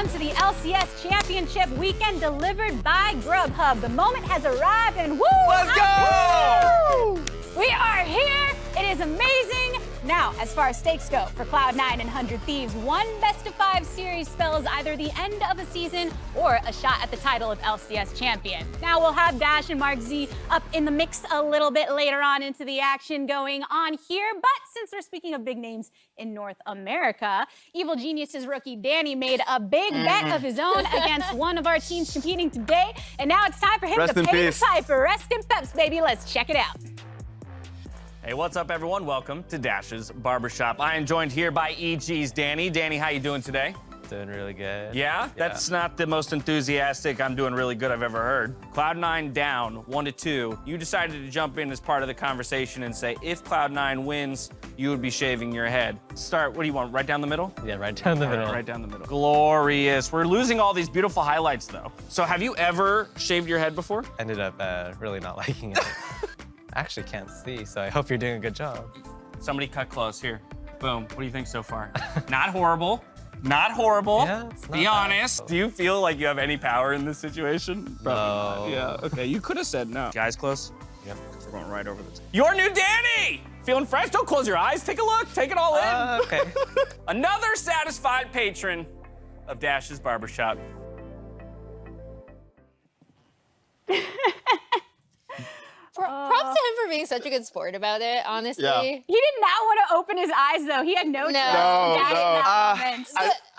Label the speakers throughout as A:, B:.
A: Welcome to the LCS Championship weekend delivered by Grubhub. The moment has arrived and woo!
B: Let's go!
A: Woo! We are here. It is amazing. Now, as far as stakes go for Cloud9 and 100 Thieves, one best-of-5 series spells either the end of a season or a shot at the title of LCS champion. Now, we'll have Dash and Mark Z up in the mix a little bit later on into the action going on here, but since we're speaking of big names in North America, Evil Genius's rookie Danny made a big bet of his own against one of our teams competing today, and now it's time for him to pay the piper. Rest in peps, baby. Let's check it out.
B: Hey, what's up, everyone? Welcome to Dash's Barbershop. I am joined here by EG's Danny. Danny, how you doing today?
C: Doing really good.
B: Yeah? That's not the most enthusiastic I'm doing really good I've ever heard. Cloud9 down 1-2. You decided to jump in as part of the conversation and say, if Cloud9 wins, you would be shaving your head. Start, what do you want, right down the middle?
C: Yeah, right down the middle.
B: Right down the middle. Glorious. We're losing all these beautiful highlights, though. So have you ever shaved your head before?
C: Ended up really not liking it. I actually can't see, so I hope you're doing a good job.
B: Somebody cut close. Here. Boom. What do you think so far? Not horrible. Not horrible.
C: Yeah, it's not
B: Be honest.
C: bad.
B: Do you feel like you have any power in this situation?
C: No.
B: Yeah, okay. You could have said no. Guys close?
C: Yep.
B: We're going right over the top. Your new Danny! Feeling fresh? Don't close your eyes. Take a look. Take it all in.
C: Okay.
B: Another satisfied patron of Dash's Barbershop.
D: Props to him for being such a good sport about it, honestly.
E: Yeah.
A: He did not want to open his eyes, though. He had no trust in Daddy in that moment.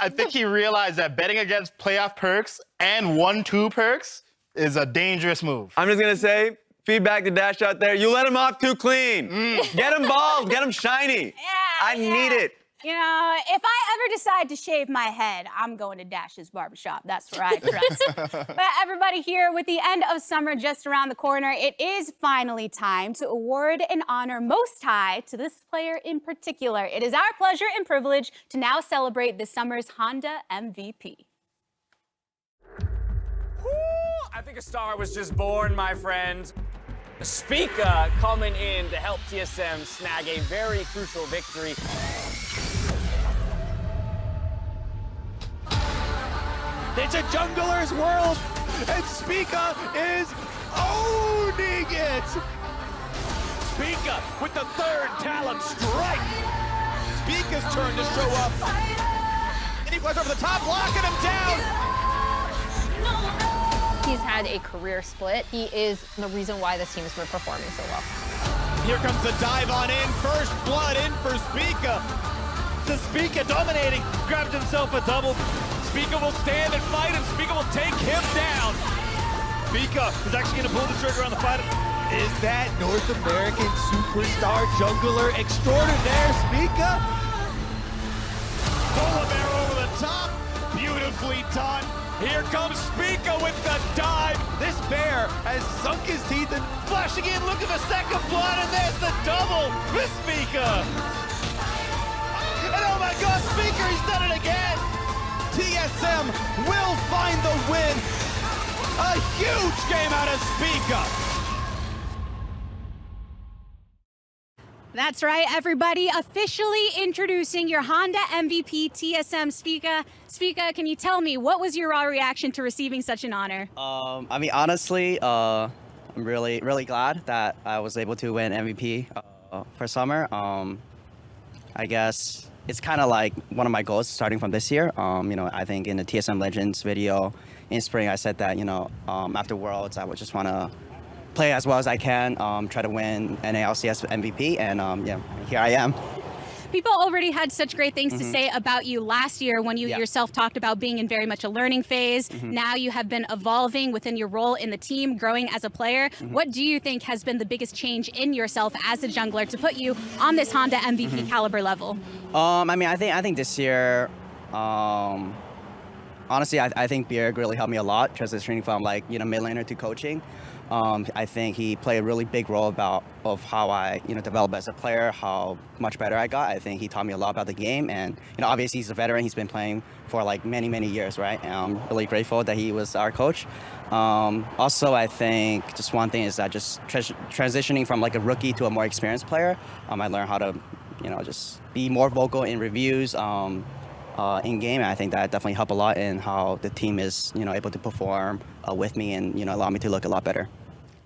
E: I think he realized that betting against playoff perks and 1-2 perks is a dangerous move.
F: I'm just gonna say, feedback to Dash out there, you let him off too clean. Get him bald, get him shiny. I need it.
A: You know, if I ever decide to shave my head, I'm going to Dash's Barbershop. That's where I trust. But everybody here, with the end of summer just around the corner, it is finally time to award and honor most high to this player in particular. It is our pleasure and privilege to now celebrate this summer's Honda MVP.
B: Woo! I think a star was just born, my friend. Spica coming in to help TSM snag a very crucial victory.
G: It's a jungler's world, and Spica is owning it! Spica with the third talent strike! Spica's turn to show up. And he flies over the top, locking him down!
D: He's had a career split. He is the reason why this team has been performing so well.
G: Here comes the dive on in, first blood in for Spica. So Spica dominating, grabs himself a double. Spica will stand and fight, and Spica will take him down. Spica is actually going to pull the trigger on the fight. Is that North American superstar jungler extraordinaire, Spica? Polar bear over the top, beautifully done. Here comes Spica with the dive. This bear has sunk his teeth and flashing in, look at the second blood, and there's the double with Spica. And oh my God, Spica, he's done it again. TSM will find the win. A huge game out of Spica.
A: That's right, everybody. Officially introducing your Honda MVP TSM Spica. Spica, can you tell me, what was your raw reaction to receiving such an honor?
H: I mean, honestly, I'm really glad that I was able to win MVP for summer. I guess it's kind of like one of my goals starting from this year. You know, I think in the TSM Legends video in spring, I said that, you know, after Worlds, I would just want to play as well as I can, try to win an LCS MVP, and yeah, here I am.
A: People already had such great things to say about you last year when you yourself talked about being in very much a learning phase. Now you have been evolving within your role in the team, growing as a player. What do you think has been the biggest change in yourself as a jungler to put you on this Honda MVP caliber level?
H: I mean, I think this year, honestly, I think Bjerg really helped me a lot, transitioning from, like, you know, mid laner to coaching. I think he played a really big role of how I, you know, developed as a player, how much better I got. I think he taught me a lot about the game, and, you know, obviously he's a veteran. He's been playing for like many years, right? And I'm really grateful that he was our coach. Also, I think just one thing is that just transitioning from like a rookie to a more experienced player, I learned how to, you know, just be more vocal in reviews. in game. And I think that definitely helped a lot in how the team is, able to perform with me and, allow me to look a lot better.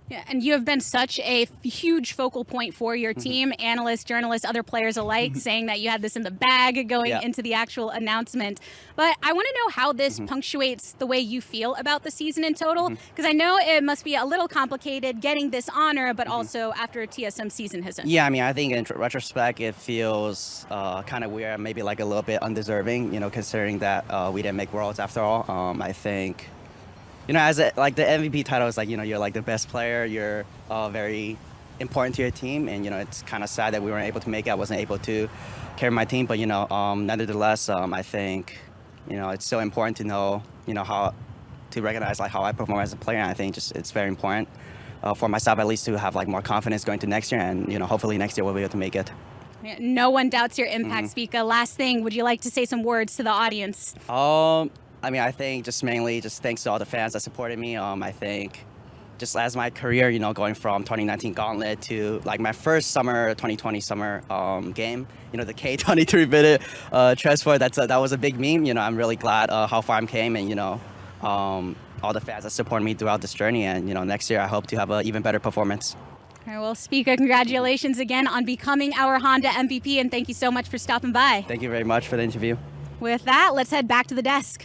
A: Yeah, and you have been such a huge focal point for your team, analysts, journalists, other players alike, saying that you had this in the bag going into the actual announcement. But I want to know how this punctuates the way you feel about the season in total, because I know it must be a little complicated getting this honor, but also after a TSM season has ended.
H: Yeah, I mean, I think in retrospect, it feels kind of weird, maybe like a little bit undeserving, considering that we didn't make Worlds after all. I think... as the MVP title is like, you're like the best player, you're very important to your team, and, it's kind of sad that we weren't able to make it. I wasn't able to carry my team, but, nevertheless, I think, it's so important to know, how to recognize like how I perform as a player, and I think it's very important for myself at least to have like more confidence going to next year, and, hopefully next year we'll be able to make it.
A: No one doubts your impact, Spica. Last thing, would you like to say some words to the audience?
H: I mean, I think just mainly just thanks to all the fans that supported me. I think just as my career, going from 2019 Gauntlet to like my first summer, 2020 summer game, the K23 minute transfer, that was a big meme. I'm really glad how far I came, and, all the fans that support me throughout this journey. And, next year I hope to have an even better performance.
A: All right, well, Spica, congratulations again on becoming our Honda MVP, and thank you so much for stopping by.
H: Thank you very much for the interview.
A: With that, let's head back to the desk.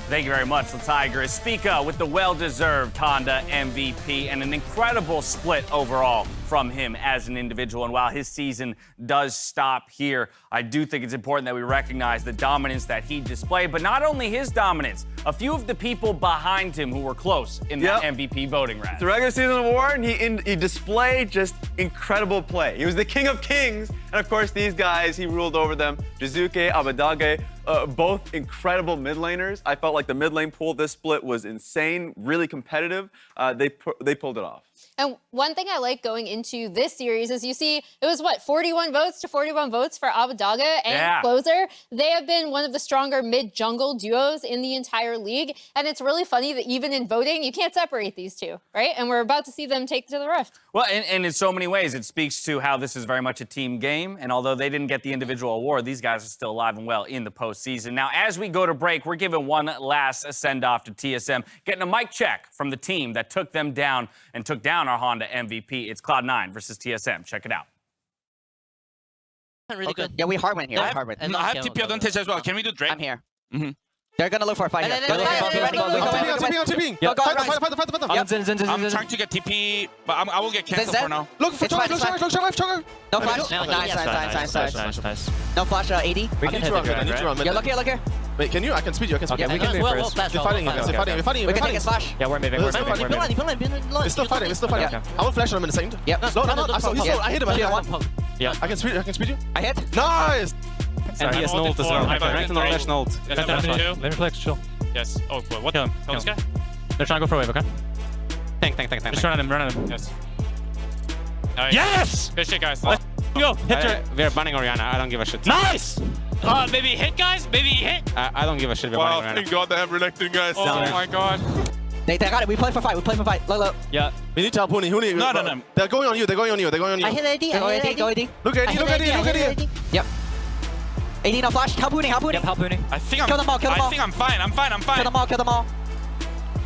B: Thank you very much, the Tigers. Spica with the well-deserved Honda MVP and an incredible split overall from him as an individual. And while his season does stop here, I do think it's important that we recognize the dominance that he displayed, but not only his dominance, a few of the people behind him who were close in the MVP voting round.
F: The regular season award, he displayed just incredible play. He was the king of kings, and of course these guys, he ruled over them. Jizuke, Abadage, both incredible mid laners. I felt like the mid lane pool this split was insane, really competitive. They pulled it off.
D: And one thing I like going into this series is you see, it was what, 41 votes to 41 votes for Abadaga and Closer. They have been one of the stronger mid-jungle duos in the entire league. And it's really funny that even in voting, you can't separate these two, right? And we're about to see them take to the Rift.
B: Well, and in so many ways, it speaks to how this is very much a team game. And although they didn't get the individual award, these guys are still alive and well in the postseason. Now, as we go to break, we're giving one last send-off to TSM, getting a mic check from the team that took them down and took down our Honda MVP. It's Cloud9 versus TSM. Check it out.
I: Really good.
H: Yeah, we hard went here. I have
I: TP advantage as well. Can we do Drake?
H: I'm here. They're gonna look for a fight here. Go,
I: I'm trying to get TP, but I will get canceled for now.
H: Look for Choker. No flash. Nice. No flash, 80.
J: I need to run.
H: Yeah, look here.
J: Wait, can you? I can speed you.
C: Okay, we can move first.
J: They're fighting.
H: We can take a splash.
C: Yeah, we're moving.
J: It's still fighting. I will flash on him in a second.
H: Yep.
J: No. I hit him.
C: Yeah.
J: I can speed you.
H: I hit.
J: Nice.
C: And he has ult as well. Flash and ult.
I: Let
C: me flex, chill.
I: Yes. Oh, what?
C: Kill
I: this guy?
C: They're trying to go for a wave, okay? Tank. Just run at him.
I: Yes.
C: Yes!
I: Good shit, guys.
C: Let's go. We're banning Orianna. I don't give a shit.
I: Nice! Maybe hit, guys? Maybe hit?
C: I don't give a shit.
J: Wow, thank God they have relecting, guys.
I: Oh my God.
H: They got it. We play for fight. Look.
C: Yeah.
J: We need to help Huni.
I: No.
J: They're going on you. I hit AD. Look at AD.
H: Yep. AD no flash. Help Huni.
C: Yep, help Huni.
I: I think
H: Kill them all.
I: I think I'm fine.
H: Kill them all.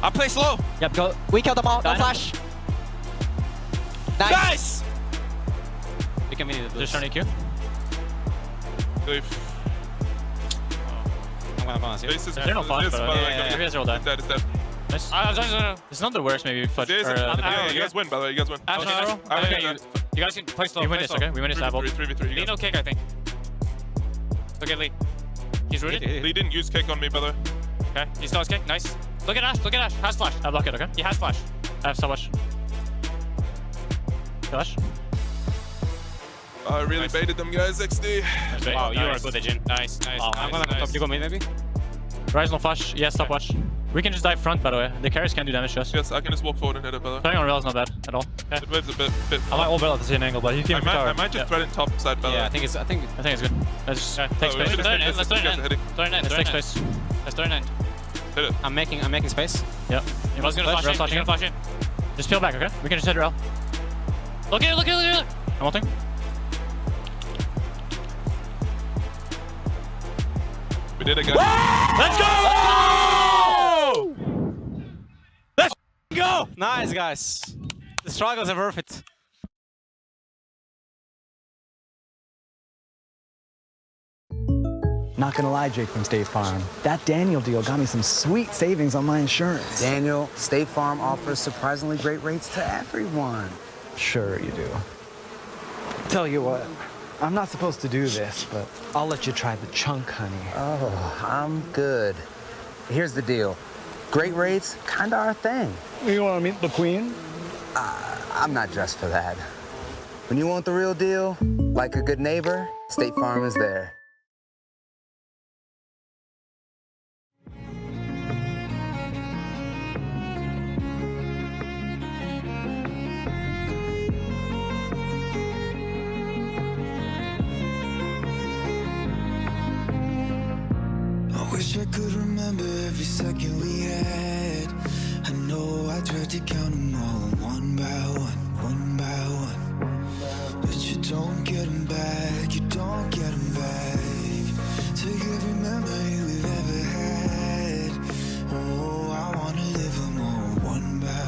I: I'll play slow.
C: Yep, go.
H: We killed them all. No flash.
I: Nice!
C: We can meet just turn EQ. I'm gonna see. They're not flash, but you guys are all dead. Nice. It's not the worst, maybe. Fudge.
J: You guys win, by the way. You guys win.
I: You guys can play slow.
C: We win this, okay? We win this level.
J: 3v3.
I: Lee no kick, I think. Look at Lee. He's rooted.
J: Lee didn't use kick on me, by the way.
I: Okay, he still has kick. Nice. Look at Ash. Has flash.
C: I block it, okay?
I: He has flash.
C: I have so much. Flash.
J: I really baited them, guys. XD.
I: Wow, you are good, Jin. Nice.
C: Wow, I'm gonna top. You go mid, maybe? Rise no flash. Yes, stopwatch. We can just dive front, by the way. The carries can do damage to us.
J: Yes, I can just walk forward and hit it, by the way.
C: Playing on rail is not bad at all.
J: Okay. It waves a bit.
C: I might all rail at the same angle, but he came from tower.
J: I might just thread in top side, by the way.
C: I think it's good. Let's just take space.
I: Let's take space. Hit it.
C: I'm making space. Yep.
I: I was gonna flash in.
C: Just peel back, okay? We can just hit rail.
I: Look at it.
C: I'm ulting.
I: did it, guys.
C: Let's go! Let's go! Nice, guys. The struggles are worth it.
K: Not gonna lie, Jake from State Farm. That Daniel deal got me some sweet savings on my insurance.
L: Daniel, State Farm offers surprisingly great rates to everyone.
K: Sure you do. Tell you what, I'm not supposed to do this, but I'll let you try the chunk, honey.
L: Oh, I'm good. Here's the deal. Great rates, kinda our thing.
K: You wanna meet the queen?
L: I'm not dressed for that. When you want the real deal, like a good neighbor, State Farm is there.
M: Wish I could remember every second we had. I know I tried to count them all one by one by one. But you don't get them back, you don't get them back. Take every memory we've ever had. Oh, I wanna live them all one by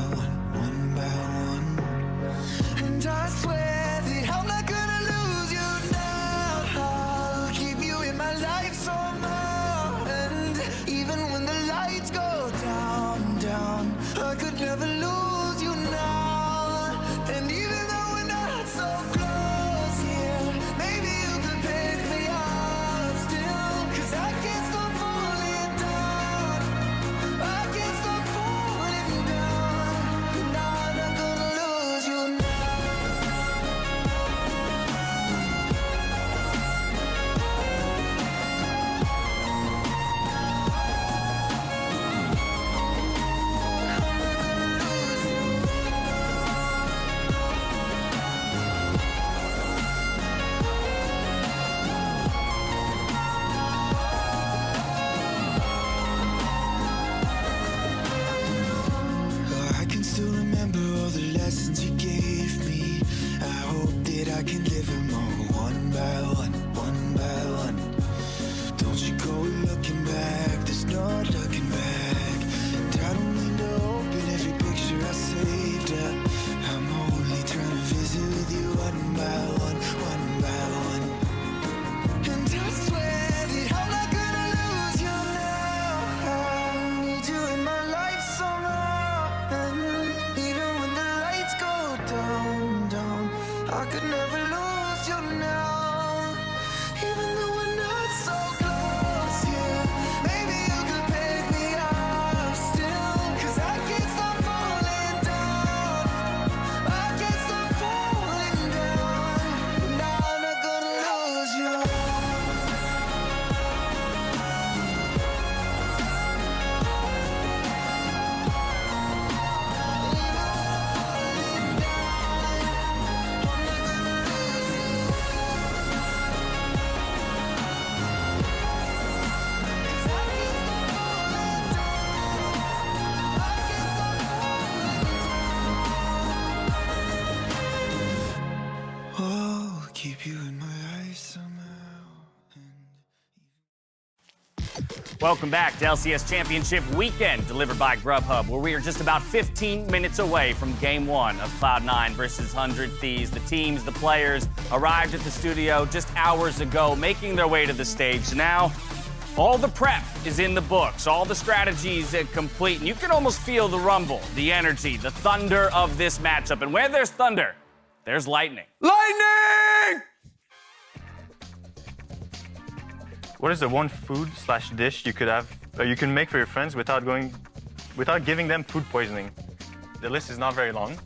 M: one by one. And I swear that I'm not gonna lose you now. I'll keep you in my life somehow. Even when the lights go down, down, I could never lose you now. And even though we're not so close here, maybe you could pick me up still. 'Cause I can't stop falling down. I can't stop falling down. Now I'm not gonna lose you now. I can still remember all the lessons you gave me. I hope that I can live them all one by one by one. Don't you go looking back, there's no looking back. And I don't mean to open every picture I saved up. I'm only trying to visit with you one by one by one. And I swear that I'm not gonna lose you now. I need you in my life somehow. And even when the lights go down, down, I could never lose you now. Even though we're not so close here, maybe you could pick me up still. 'Cause I can't stop falling down. I can't stop falling down. Now I'm not gonna lose you. Oh, keep you in my life somehow.
B: Welcome back to LCS Championship Weekend, delivered by Grubhub, where we are just about 15 minutes away from Game 1 of Cloud9 versus 100 Thieves. The teams, the players, arrived at the studio just hours ago, making their way to the stage. Now, all the prep is in the books, all the strategies are complete, and you can almost feel the rumble, the energy, the thunder of this matchup. And where there's thunder, there's lightning.
F: Lightning!
E: What is the one food/dish you could have, you can make for your friends without giving them food poisoning? The list is not very long.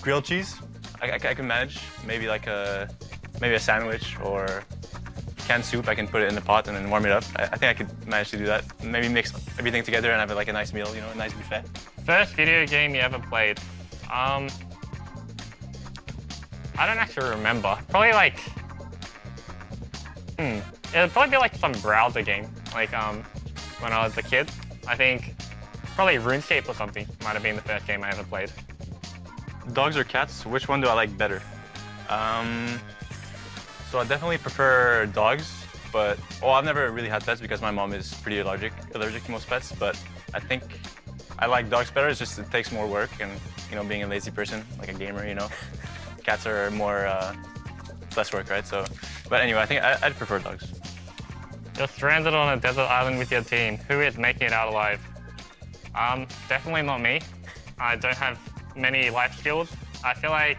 E: Grilled cheese, I can manage. Maybe like a sandwich or canned soup. I can put it in the pot and then warm it up. I think I could manage to do that. Maybe mix everything together and have like a nice meal, you know, a nice buffet.
C: First video game you ever played? I don't actually remember. Probably like, it'd probably be like some browser game, like when I was a kid. I think probably RuneScape or something might have been the first game I ever played.
E: Dogs or cats? Which one do I like better? So I definitely prefer dogs. But, well, I've never really had pets because my mom is pretty allergic to most pets. But I think I like dogs better. It's just it takes more work, and you know, being a lazy person, like a gamer, you know, cats are more less work, right? So, but anyway, I think I'd prefer dogs.
C: You're stranded on a desert island with your team. Who is making it out alive? Definitely not me. I don't have many life skills. I feel like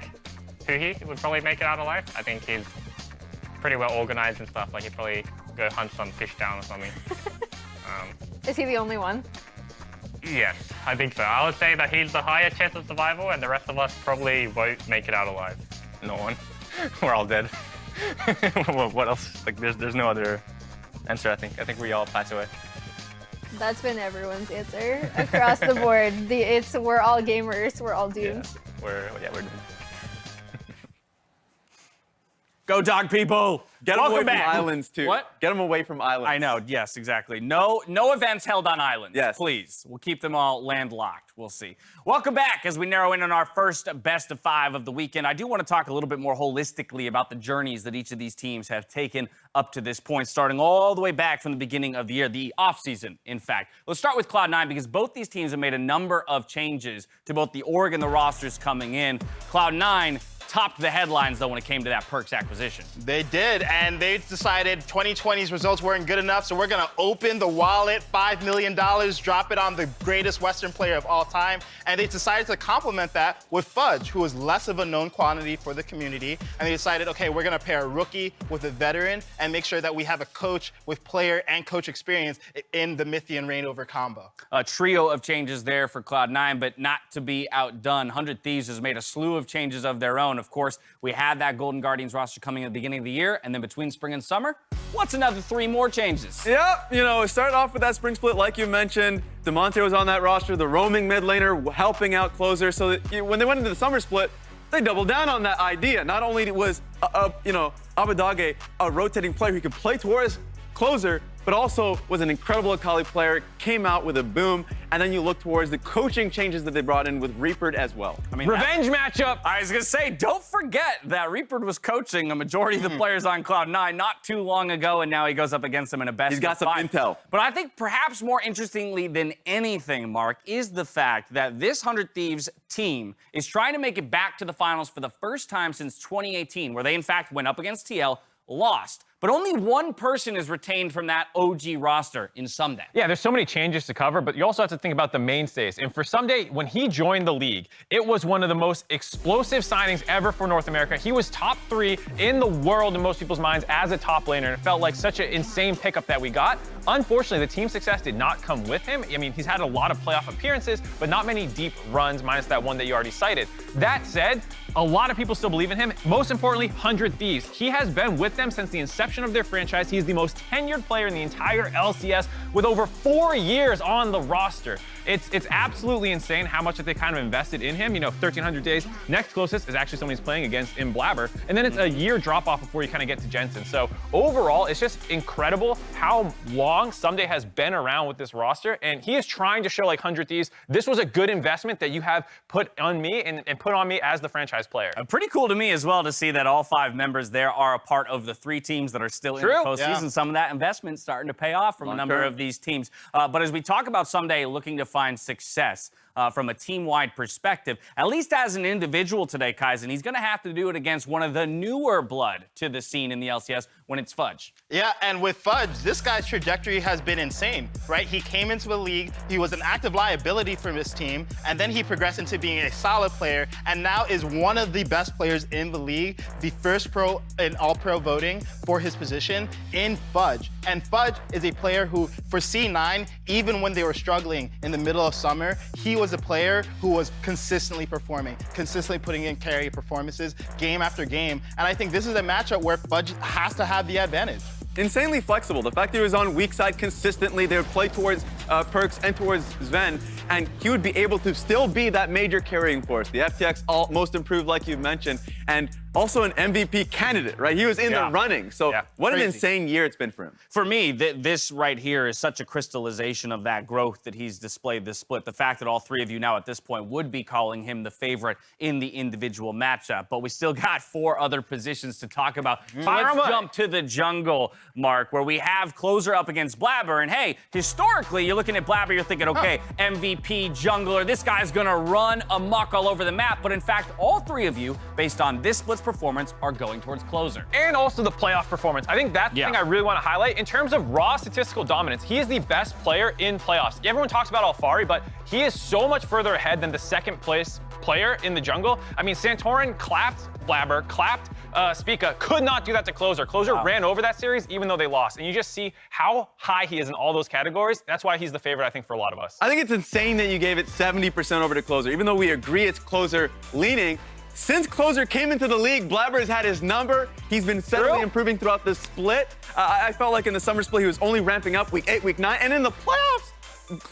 C: Huhi would probably make it out alive. I think he's pretty well organized and stuff. Like he'd probably go hunt some fish down or something.
D: Is he the only one?
C: Yes, I think so. I would say that he's the higher chance of survival, and the rest of us probably won't make it out alive.
E: No one. We're all dead. What else? Like there's no other answer. I think we all pass away.
D: That's been everyone's answer across the board. We're all gamers. We're all doomed.
E: Yeah, we're doomed.
B: Go dog people!
F: Get them away
B: back.
F: from islands, too.
B: What?
F: Get them away from islands.
B: I know, yes, exactly. No events held on islands.
F: Yes.
B: Please. We'll keep them all landlocked. We'll see. Welcome back as we narrow in on our first best of 5 of the weekend. I do want to talk a little bit more holistically about the journeys that each of these teams have taken up to this point, starting all the way back from the beginning of the year, the offseason, in fact. Let's start with Cloud9 because both these teams have made a number of changes to both the org and the rosters coming in. Cloud9 topped the headlines, though, when it came to that Perks acquisition.
N: They did, and they decided 2020's results weren't good enough, so we're going to open the wallet, $5 million, drop it on the greatest Western player of all time, and they decided to complement that with Fudge, who is less of a known quantity for the community, and they decided, okay, we're going to pair a rookie with a veteran and make sure that we have a coach with player and coach experience in the Mythian Reignover combo.
B: A trio of changes there for Cloud9, but not to be outdone. 100 Thieves has made a slew of changes of their own. Of course, we had that Golden Guardians roster coming at the beginning of the year, and then between spring and summer, what's another 3 more changes?
F: Yep, you know, it started off with that spring split, like you mentioned. DeMonte was on that roster, the roaming mid laner, helping out closer. So that, when they went into the summer split, they doubled down on that idea. Not only was, Abadage a rotating player who could play towards closer, but also was an incredible Akali player, came out with a boom, and then you look towards the coaching changes that they brought in with Reaper as well.
B: I mean,
O: revenge matchup.
B: I was going to say, don't forget that Reaper was coaching a majority of the players on Cloud9 not too long ago, and now he goes up against them in a best
F: He's got
B: of
F: some
B: 5.
F: intel.
B: But I think perhaps more interestingly than anything, Mark, is the fact that this 100 Thieves team is trying to make it back to the finals for the first time since 2018, where they, in fact, went up against TL, lost. But only one person is retained from that OG roster in Someday.
O: Yeah, there's so many changes to cover, but you also have to think about the mainstays. And for Someday, when he joined the league, it was one of the most explosive signings ever for North America. He was top 3 in the world in most people's minds as a top laner, and it felt like such an insane pickup that we got. Unfortunately, the team success did not come with him. I mean, he's had a lot of playoff appearances, but not many deep runs, minus that one that you already cited. That said, a lot of people still believe in him. Most importantly, 100 Thieves. He has been with them since the inception of their franchise. He is the most tenured player in the entire LCS with over 4 years on the roster. It's absolutely insane how much that they kind of invested in him. You know, 1,300 days. Next closest is actually someone he's playing against in Blabber. And then it's a year drop off before you kind of get to Jensen. So overall, it's just incredible how long Someday has been around with this roster. And he is trying to show like 100 Thieves, this was a good investment that you have put on me and put on me as the franchise player.
B: Pretty cool to me as well to see that all 5 members there are a part of the 3 teams that are still in the postseason. Yeah. Some of that investment starting to pay off from a number of these teams. But as we talk about Someday looking to find success from a team-wide perspective, at least as an individual today, Kaizen, he's going to have to do it against one of the newer blood to the scene in the LCS when it's Fudge.
N: Yeah, and with Fudge, this guy's trajectory has been insane, right? He came into the league, he was an active liability for this team, and then he progressed into being a solid player, and now is one of the best players in the league, the first pro in all-pro voting for his position in Fudge. And Fudge is a player who, for C9, even when they were struggling in the middle of summer, he was a player who was consistently performing, consistently putting in carry performances game after game. And I think this is a matchup where Fudge has to have the advantage.
F: Insanely flexible. The fact that he was on weak side consistently, they would play towards Perks and towards Sven, and he would be able to still be that major carrying force. The FTX most improved, like you mentioned, and also an MVP candidate, right? He was in the running. So what an insane year it's been for him.
B: For me, this right here is such a crystallization of that growth that he's displayed this split. The fact that all three of you now at this point would be calling him the favorite in the individual matchup. But we still got 4 other positions to talk about. So let's jump to the jungle, Mark, where we have Closer up against Blabber. And hey, historically, you're looking at Blabber, you're thinking, okay, MVP, jungler, this guy's gonna run amok all over the map. But in fact, all 3 of you, based on this split's performance, are going towards Closer.
O: And also the playoff performance. I think that's the thing I really want to highlight. In terms of raw statistical dominance, he is the best player in playoffs. Everyone talks about Alfari, but he is so much further ahead than the second place player in the jungle. I mean, Santorin clapped Blabber, clapped Spica, could not do that to Closer. Closer ran over that series even though they lost. And you just see how high he is in all those categories. That's why he's the favorite, I think, for a lot of us.
F: I think it's insane that you gave it 70% over to Closer. Even though we agree it's Closer leaning, since Closer came into the league, Blabber has had his number. He's been steadily improving throughout the split. I felt like in the summer split, he was only ramping up week 8, week 9. And in the playoffs,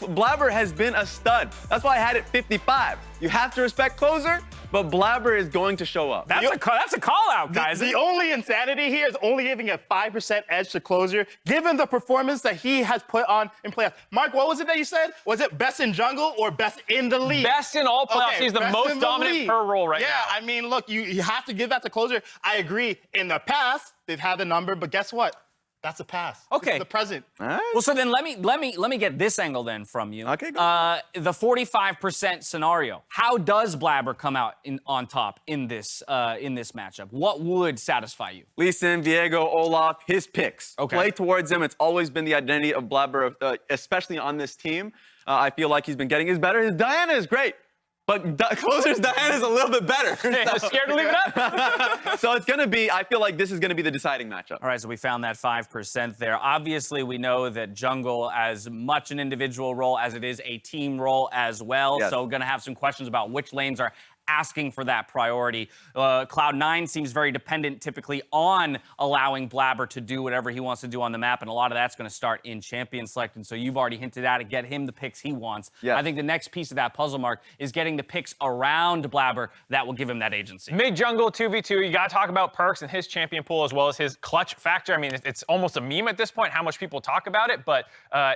F: Blabber has been a stud. That's why I had it 55. You have to respect Closer, but Blabber is going to show up.
B: That's a call out, guys.
N: The only insanity here is only giving a 5% edge to Closer, given the performance that he has put on in playoffs. Mark, what was it that you said? Was it best in jungle or best in the league?
O: Best in all playoffs. He's the most dominant per role right now.
N: Yeah, I mean, look, you have to give that to Closer. I agree. In the past, they've had the number, but guess what? That's a pass.
B: Okay.
N: This is the present.
F: All right.
B: Well, so then let me get this angle then from you.
F: Okay, go.
B: The 45% scenario. How does Blabber come out on top in this matchup? What would satisfy you?
F: Lee Sin, Viego, Olaf, his picks.
B: Okay.
F: Play towards him. It's always been the identity of Blabber, especially on this team. I feel like he's been getting his better. His Diana is great. But Closer's Diana is a little bit better.
O: Hey, I was scared to leave it up.
F: So it's going to be, I feel like this is going to be the deciding matchup.
B: All right, so we found that 5% there. Obviously, we know that jungle as much an individual role as it is a team role as well.
F: Yes.
B: So we're going to have some questions about which lanes are asking for that priority. Cloud9 seems very dependent typically on allowing Blabber to do whatever he wants to do on the map, and a lot of that's going to start in champion select, and so you've already hinted at it, get him the picks he wants.
F: Yes.
B: I think the next piece of that puzzle, Mark, is getting the picks around Blabber that will give him that agency.
O: Mid-jungle 2v2, you got to talk about Perks and his champion pool as well as his clutch factor. I mean, it's almost a meme at this point how much people talk about it, but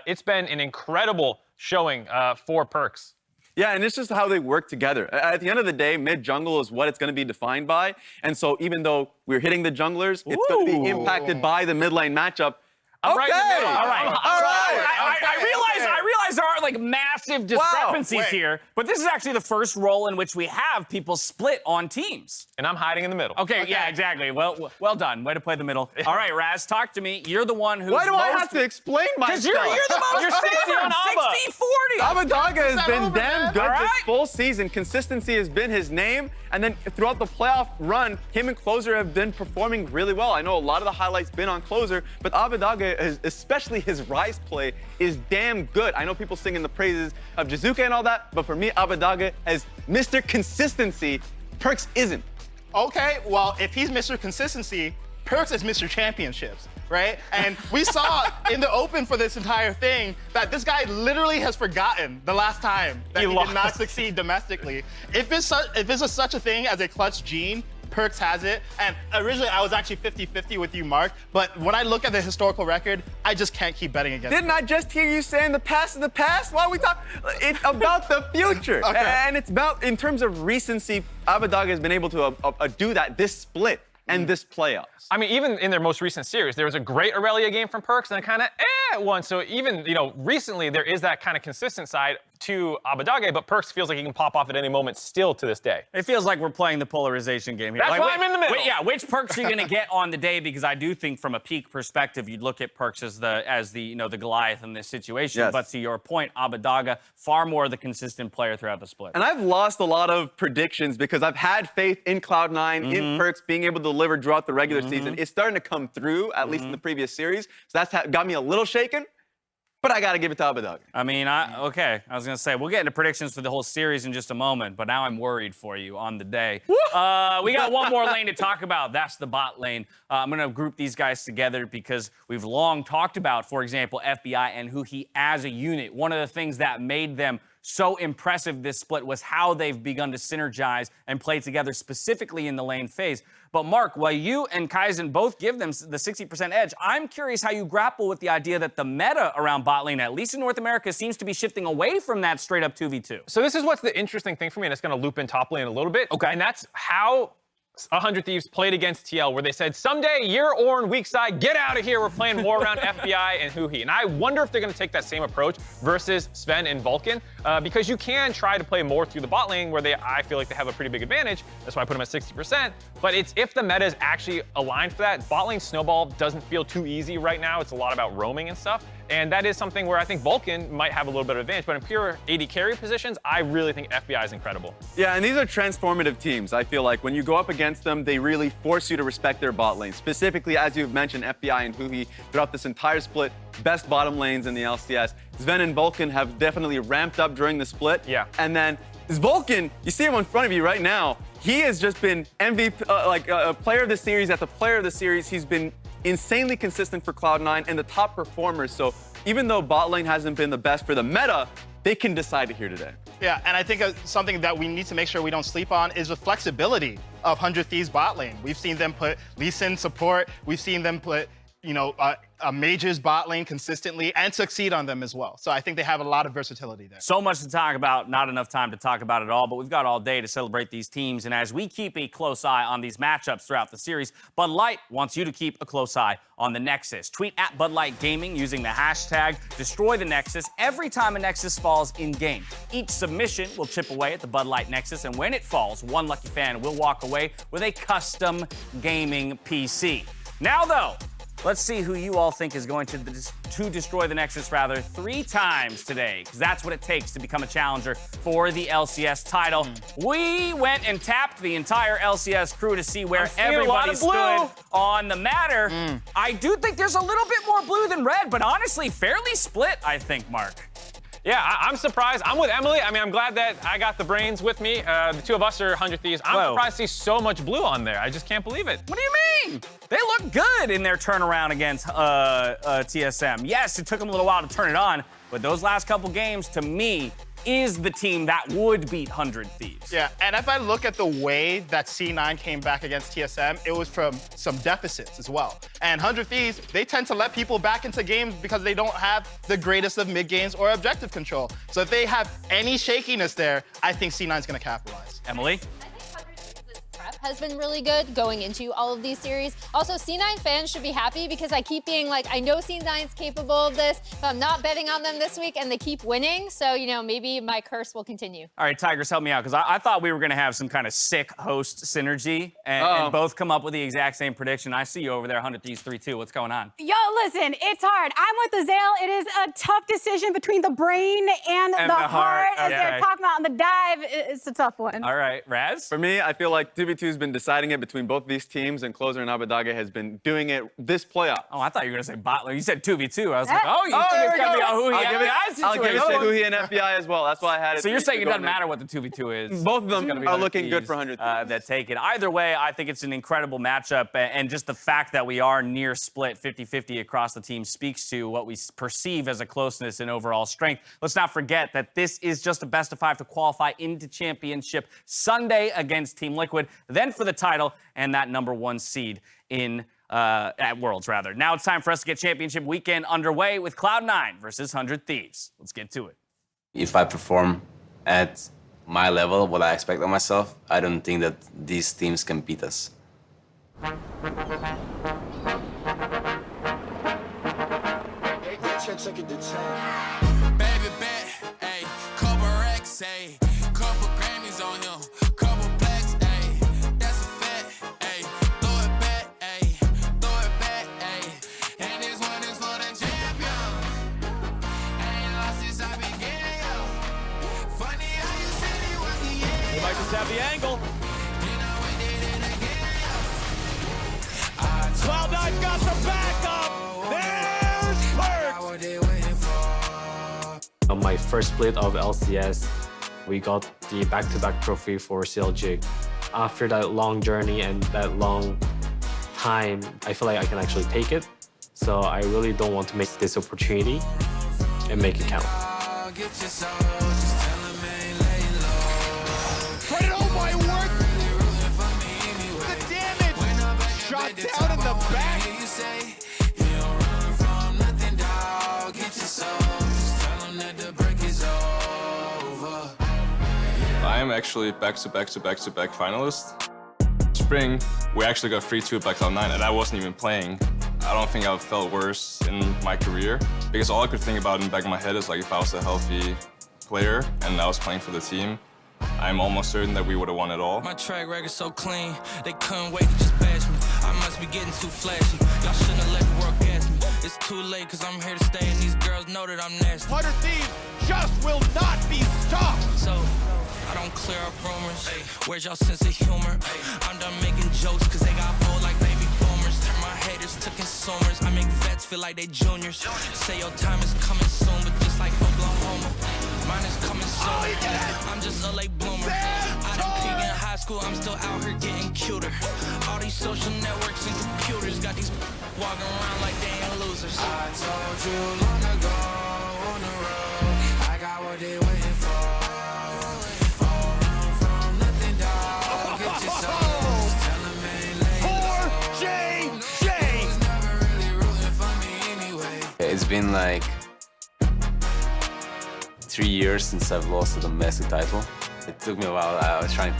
O: it's been an incredible showing for Perks.
F: Yeah, and it's just how they work together. At the end of the day, mid-jungle is what it's going to be defined by. And so even though we're hitting the junglers, it's going to be impacted by the mid lane matchup.
B: I'm
F: okay.
B: right in the middle. All right.
N: I
B: realize there are like massive discrepancies here, but this is actually the first role in which we have people split on teams.
O: And I'm hiding in the middle.
B: Okay, yeah, exactly. Well done. Way to play the middle. All right, Raz, talk to me. You're the one who's
F: Why do I have to explain myself?
B: Because you're the most
O: You're 60 on Abba.
B: 60-40.
F: Abadaga has been damn good
B: All right.
F: this full season. Consistency has been his name. And then throughout the playoff run, him and Closer have been performing really well. I know a lot of the highlights been on Closer, but Abadaga, especially his Rise play, is damn good. I know people singing the praises of Jizuke and all that, but for me, Abadaga as Mr. Consistency, Perks isn't.
N: Okay, well, if he's Mr. Consistency, Perks is Mr. Championships, right? And we saw in the open for this entire thing that this guy literally has forgotten the last time that he did not succeed domestically. If it's such a thing as a clutch gene, Perks has it. And originally, I was actually 50-50 with you, Mark. But when I look at the historical record, I just can't keep betting against
F: Didn't I just hear you saying the past is the past? Why are we talking? It's about the future.
N: Okay.
F: And it's about, in terms of recency, Abadaga has been able to do that this split and this playoffs.
O: I mean, even in their most recent series, there was a great Aurelia game from Perks and a kind of one. So even, recently there is that kind of consistent side to Abadaga, but Perks feels like he can pop off at any moment still to this day.
B: It feels like we're playing the polarization game here.
O: That's why I'm in the middle.
B: Which Perks are you going to get on the day? Because I do think from a peak perspective, you'd look at Perks as the Goliath in this situation.
F: Yes.
B: But to your point, Abadaga, far more the consistent player throughout the split.
F: And I've lost a lot of predictions because I've had faith in Cloud9, in Perks being able to deliver throughout the regular season. It's starting to come through, at least in the previous series. So that's got me a little shaken. But I got to give it to Abadaga.
B: I mean, okay. I was going to say, we'll get into predictions for the whole series in just a moment, but now I'm worried for you on the day. We got one more lane to talk about. That's the bot lane. I'm going to group these guys together because we've long talked about, for example, FBI and Huhi as a unit. One of the things that made them so impressive this split was how they've begun to synergize and play together specifically in the lane phase. But Mark, while you and Kaizen both give them the 60% edge, I'm curious how you grapple with the idea that the meta around bot lane, at least in North America, seems to be shifting away from that straight up 2v2.
O: So this is what's the interesting thing for me, and it's going to loop in top lane a little bit. Okay. And that's how 100 Thieves played against TL, where they said, someday you're Ornn weak side, get out of here, we're playing more around FBI and Huhi. And I wonder if they're going to take that same approach versus Sven and Vulcan, because you can try to play more through the bot lane where I feel like they have a pretty big advantage. That's why I put them at 60%. But it's if the meta is actually aligned for that. Bot lane snowball doesn't feel too easy right now. It's a lot about roaming and stuff. And that is something where I think Vulcan might have a little bit of advantage. But in pure AD carry positions, I really think FBI is incredible.
F: Yeah, and these are transformative teams. I feel like when you go up against them, they really force you to respect their bot lane. Specifically, as you've mentioned, FBI and Huhi throughout this entire split, best bottom lanes in the LCS. Sven and Vulcan have definitely ramped up during the split. Yeah. And then Vulcan, you see him in front of you right now. He has just been MVP, player of the series after player of the series. He's been insanely consistent for Cloud9 and the top performers. So even though bot lane hasn't been the best for the meta, they can decide it here today.
N: Yeah, and I think something that we need to make sure we don't sleep on is the flexibility of 100 Thieves bot lane. We've seen them put Lee Sin support. We've seen them put, a Mage's bot lane consistently and succeed on them as well. So I think they have a lot of versatility there.
B: So much to talk about, not enough time to talk about it all, but we've got all day to celebrate these teams. And as we keep a close eye on these matchups throughout the series, Bud Light wants you to keep a close eye on the Nexus. Tweet at Bud Light Gaming using the hashtag Destroy the Nexus every time a Nexus falls in game. Each submission will chip away at the Bud Light Nexus, and when it falls, one lucky fan will walk away with a custom gaming PC. Now though, let's see who you all think is going to destroy the Nexus, 3 times today, because that's what it takes to become a challenger for the LCS title. We went and tapped the entire LCS crew to see where everybody stood on the matter. I do think there's a little bit more blue than red, but honestly, fairly split, I think, Mark.
O: Yeah, I'm surprised. I'm with Emily. I mean, I'm glad that I got the brains with me. The two of us are 100 Thieves. I'm surprised to see so much blue on there. I just can't believe it.
B: What do you mean? They look good in their turnaround against TSM. Yes, it took them a little while to turn it on, but those last couple games, to me, is the team that would beat 100 Thieves.
N: Yeah, and if I look at the way that C9 came back against TSM, it was from some deficits as well. And 100 Thieves, they tend to let people back into games because they don't have the greatest of mid games or objective control. So if they have any shakiness there, I think C9's gonna capitalize.
B: Emily?
D: Has been really good going into all of these series. Also, C9 fans should be happy because I keep being like, I know C9's capable of this, but I'm not betting on them this week and they keep winning. So, maybe my curse will continue.
B: All right, Tigers, help me out, because I thought we were going to have some kind of sick host synergy and both come up with the exact same prediction. I see you over there, 100 Thieves 3-2. What's going on?
A: Yo, listen, it's hard. I'm with Azale. It is a tough decision between the brain and the heart, as they're talking about on the dive. It's a tough one.
B: All right, Raz?
F: For me, I feel like 2v2 has been deciding it between both these teams, and Closer and Abadage has been doing it this playoff.
B: Oh, I thought you were going to say Bottler. You said 2v2. I was like, oh, you think it's going to be a Huhi FBI situation?
F: I'll give it to Huhi and FBI as well. That's why I had it.
B: So you're saying it doesn't matter what the 2v2 is?
F: Both of them are looking good for 100 Thieves.
B: That take it. Either way, I think it's an incredible matchup, and just the fact that we are near split 50-50 across the team speaks to what we perceive as a closeness and overall strength. Let's not forget that this is just a best of 5 to qualify into championship Sunday against Team Liquid, then for the title and that #1 seed in at Worlds, rather. Now it's time for us to get championship weekend underway with Cloud9 versus 100 Thieves. Let's get to it.
P: If I perform at my level, what I expect of myself, I don't think that these teams can beat us.
G: Have the angle. Cloud9's got the backup. There's Perk.
Q: On my first split of LCS, we got the back-to-back trophy for CLG. After that long journey and that long time, I feel like I can actually take it. So I really don't want to miss this opportunity and make it count.
G: Spread it, oh my word! The damage! Shot down in the back!
R: I am actually back-to-back finalist. Spring, we actually got 3-2 by Cloud9, and I wasn't even playing. I don't think I've felt worse in my career, because all I could think about in the back of my head is like if I was a healthy player and I was playing for the team, I'm almost certain that we would have won it all.
S: My track record's so clean, they couldn't wait to just bash me. I must be getting too flashy. Y'all shouldn't have let the world gas me. It's too late, cause I'm here to stay, and these girls know that I'm nasty.
G: 100 Thieves just will not be stopped!
S: So, I don't clear up rumors. Where's y'all sense of humor? I'm done making jokes, cause they got old like baby boomers. Turn my haters to consumers. I make vets feel like they juniors. Say your time is coming soon, but just like Oklahoma, mine is coming soon. I'm just a late bloomer. I didn't peak in high school, I'm still out here getting cuter. All these social networks and computers got these walking around like they ain't losers. I told you long ago on the road, I got what they waiting for.
P: It's been like 3 years since I've lost the domestic title. It took me a while. I was trying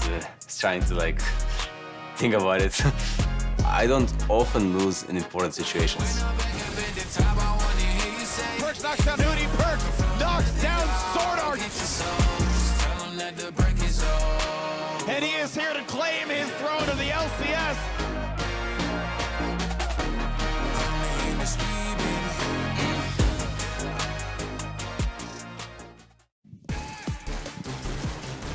P: to like think about it. I don't often lose in important situations.
G: Perks knocks down Hootie, Perks knocks down Sword Art. And he is here to claim his throne of the LCS.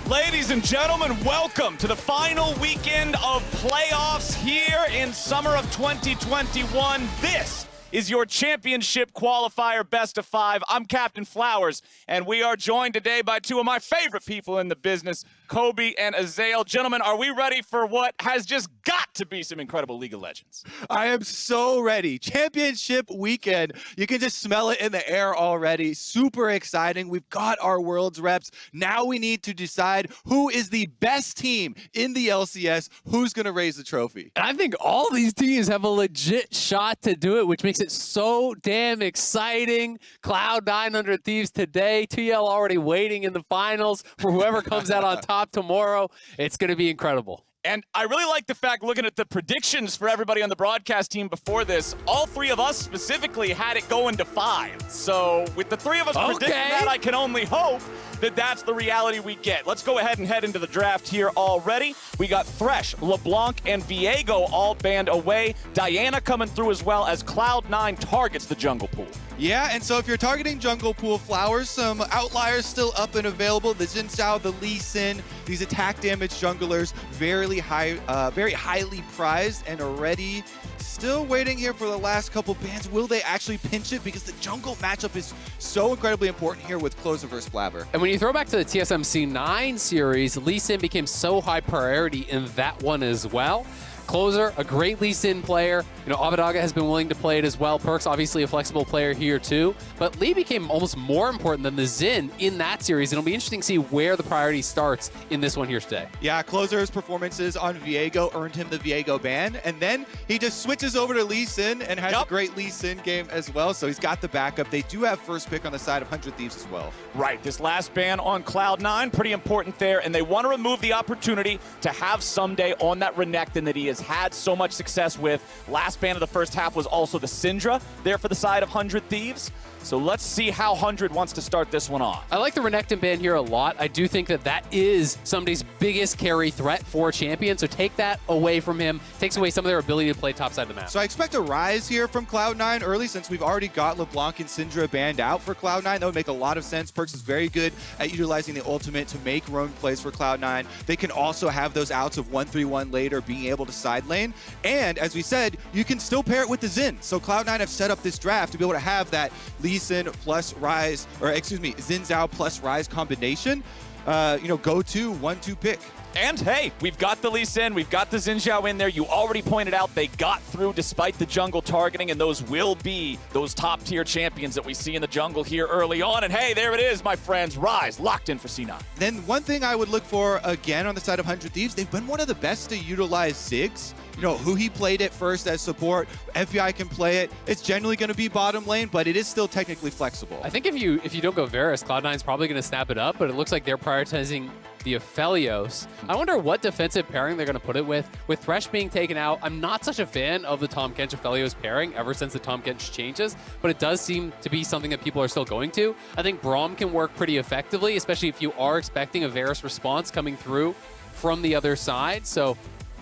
G: Ladies and gentlemen, welcome to the final weekend of playoffs here in summer of 2021. This is your championship qualifier best of 5. I'm Captain Flowers, and we are joined today by two of my favorite people in the business, Kobe and Azael. Gentlemen, are we ready for what has just got to be some incredible League of Legends?
T: I am so ready. Championship weekend. You can just smell it in the air already. Super exciting. We've got our Worlds reps. Now we need to decide who is the best team in the LCS, who's going to raise the trophy.
U: And I think all these teams have a legit shot to do it, which makes it so damn exciting. Cloud9 under Thieves today. TL already waiting in the finals for whoever comes out on top tomorrow. It's going to be incredible.
G: And I really like the fact, looking at the predictions for everybody on the broadcast team before this, all three of us specifically had it going to 5. So with the three of us predicting that, I can only hope that that's the reality we get. Let's go ahead and head into the draft here already. We got Thresh, LeBlanc, and Viego all banned away. Diana coming through as well as Cloud9 targets the jungle pool.
T: Yeah, and so if you're targeting jungle pool Flowers, some outliers still up and available. The Xin Zhao, the Lee Sin, these attack damage junglers, very highly prized and already still waiting here for the last couple bans. Will they actually pinch it? Because the jungle matchup is so incredibly important here with Closer versus Blabber.
U: And when you throw back to the TSMC 9 series, Lee Sin became so high priority in that one as well. Closer, a great Lee Sin player. You know, Abadaga has been willing to play it as well. Perks, obviously a flexible player here too. But Lee became almost more important than the Xin in that series. It'll be interesting to see where the priority starts in this one here today.
T: Yeah, Closer's performances on Viego earned him the Viego ban. And then he just switches over to Lee Sin and has a great Lee Sin game as well. So he's got the backup. They do have first pick on the side of 100 Thieves as well.
G: Right, this last ban on Cloud9, pretty important there. And they want to remove the opportunity to have Someday on that Renekton that he has had so much success with. Last ban of the first half was also the Syndra there for the side of 100 Thieves. So let's see how 100 wants to start this one off.
U: I like the Renekton ban here a lot. I do think that that is Someday's biggest carry threat for champion. So take that away from him. Takes away some of their ability to play topside of the map.
T: So I expect a rise here from Cloud9 early, since we've already got LeBlanc and Syndra banned out for Cloud9. That would make a lot of sense. Perks is very good at utilizing the ultimate to make roam plays for Cloud9. They can also have those outs of 1-3-1 later, being able to side lane. And as we said, you can still pair it with the Xin. So Cloud9 have set up this draft to be able to have that Lee Sin plus Ryze, or excuse me, Xin Zhao plus Ryze combination, go to 1-2 pick.
H: And hey, we've got the Lee Sin, we've got the Xin Zhao in there. You already pointed out they got through despite the jungle targeting, and those will be those top-tier champions that we see in the jungle here early on. And hey, there it is, my friends. Ryze locked in for C9.
T: Then one thing I would look for, again, on the side of 100 Thieves, they've been one of the best to utilize Ziggs. You know, who he played it first as support. FBI can play it. It's generally going to be bottom lane, but it is still technically flexible.
U: I think if you don't go Varus, Cloud9's probably going to snap it up, but it looks like they're prioritizing the Aphelios. I wonder what defensive pairing they're going to put it with. With Thresh being taken out, I'm not such a fan of the Tahm Kench Aphelios pairing ever since the Tahm Kench changes, but it does seem to be something that people are still going to. I think Braum can work pretty effectively, especially if you are expecting a Varus response coming through from the other side. So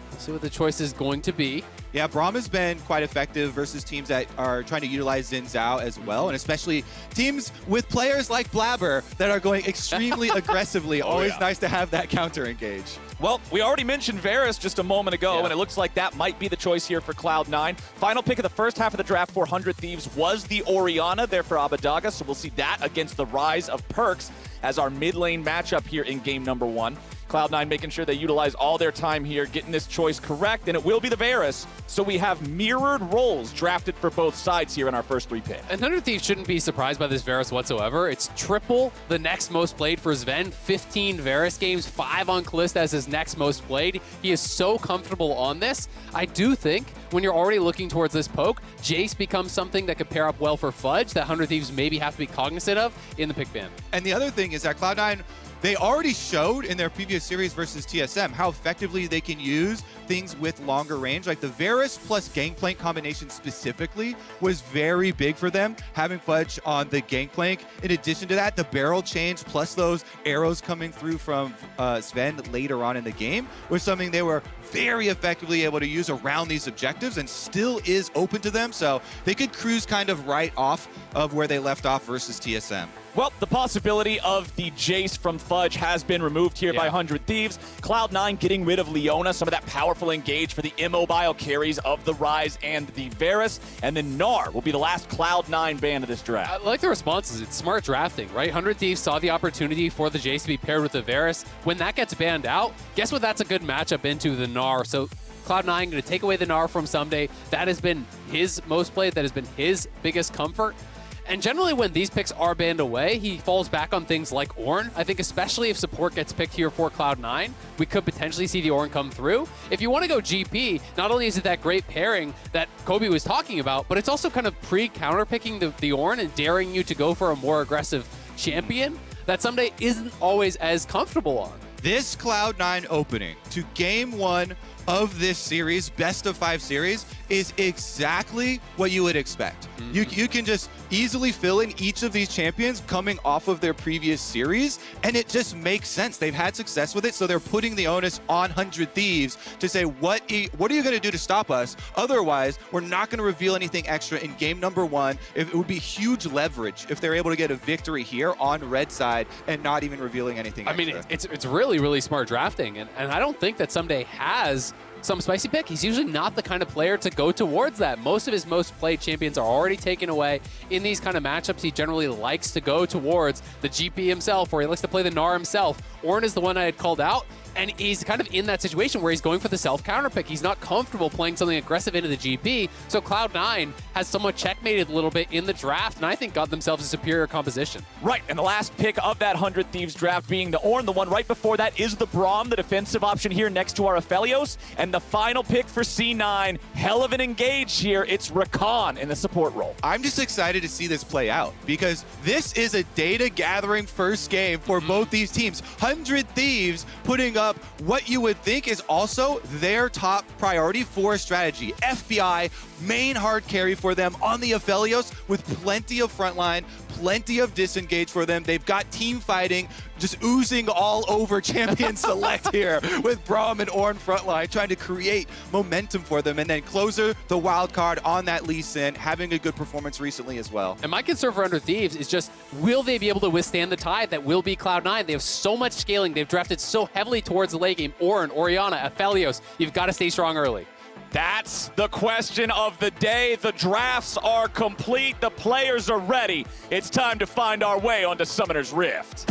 U: we'll see what the choice is going to be.
T: Yeah, Braum has been quite effective versus teams that are trying to utilize Xin Zhao as well, and especially teams with players like Blabber that are going extremely aggressively. Always nice to have that counter engage.
H: Well, we already mentioned Varus just a moment ago, and it looks like that might be the choice here for Cloud9. Final pick of the first half of the draft for 100 Thieves was the Orianna there for Abbedagge, so we'll see that against the Rise of Perks as our mid lane matchup here in game number 1. Cloud9 making sure they utilize all their time here, getting this choice correct, and it will be the Varus. So we have mirrored roles drafted for both sides here in our first 3 picks.
U: And 100 Thieves shouldn't be surprised by this Varus whatsoever. It's triple the next most played for Sven, 15 Varus games, 5 on Kalista as his next most played. He is so comfortable on this. I do think when you're already looking towards this poke, Jace becomes something that could pair up well for Fudge that 100 Thieves maybe have to be cognizant of in the pick ban.
T: And the other thing is that Cloud9, they already showed in their previous series versus TSM how effectively they can use things with longer range. Like the Varus plus Gangplank combination specifically was very big for them, having Fudge on the Gangplank. In addition to that, the barrel change plus those arrows coming through from Sven later on in the game was something they were very effectively able to use around these objectives and still is open to them. So they could cruise kind of right off of where they left off versus TSM.
H: Well, the possibility of the Jace from Fudge has been removed here by 100 Thieves. Cloud9 getting rid of Leona, some of that powerful engage for the immobile carries of the Rise and the Varus. And then Gnar will be the last Cloud9 ban of this draft.
U: I like the responses. It's smart drafting, right? 100 Thieves saw the opportunity for the Jace to be paired with the Varus. When that gets banned out, guess what that's a good matchup into the Gnar. So Cloud9 going to take away the Gnar from Someday. That has been his most played. That has been his biggest comfort. And generally when these picks are banned away, he falls back on things like Ornn. I think especially if support gets picked here for Cloud9, we could potentially see the Ornn come through. If you want to go GP, not only is it that great pairing that Kobe was talking about, but it's also kind of pre-counterpicking the Ornn and daring you to go for a more aggressive champion that Someday isn't always as comfortable on.
T: This Cloud9 opening to game 1 of this series, best of 5 series, is exactly what you would expect. You can just easily fill in each of these champions coming off of their previous series, and it just makes sense. They've had success with it, so they're putting the onus on 100 Thieves to say, what are you going to do to stop us? Otherwise, we're not going to reveal anything extra in game number 1. It would be huge leverage if they're able to get a victory here on red side and not even revealing anything extra.
U: I mean, it's really, really smart drafting, and I don't think that Someday has some spicy pick. He's usually not the kind of player to go towards that. Most of his most played champions are already taken away. In these kind of matchups, he generally likes to go towards the GP himself, or he likes to play the Gnar himself. Ornn is the one I had called out, and he's kind of in that situation where he's going for the self-counter pick. He's not comfortable playing something aggressive into the GP, so Cloud9 has somewhat checkmated a little bit in the draft, and I think got themselves a superior composition.
H: Right, and the last pick of that 100 Thieves draft being the Ornn. The one right before that is the Braum, the defensive option here next to our Aphelios. And the final pick for C9, hell of an engage here. It's Rakan in the support role.
T: I'm just excited to see this play out because this is a data gathering first game for both these teams. 100 Thieves putting up what you would think is also their top priority for strategy. FBI, main hard carry for them on the Aphelios with plenty of frontline, plenty of disengage for them. They've got team fighting just oozing all over Champion Select here with Braum and Ornn frontline trying to create momentum for them. And then Closer, the wild card on that Lee Sin, having a good performance recently as well.
U: And my concern for 100 Thieves is just, will they be able to withstand the tide that will be Cloud9? They have so much scaling. They've drafted so heavily towards the late game. Ornn, Orianna, Aphelios. You've got to stay strong early.
H: That's the question of the day. The drafts are complete. The players are ready. It's time to find our way onto Summoner's Rift.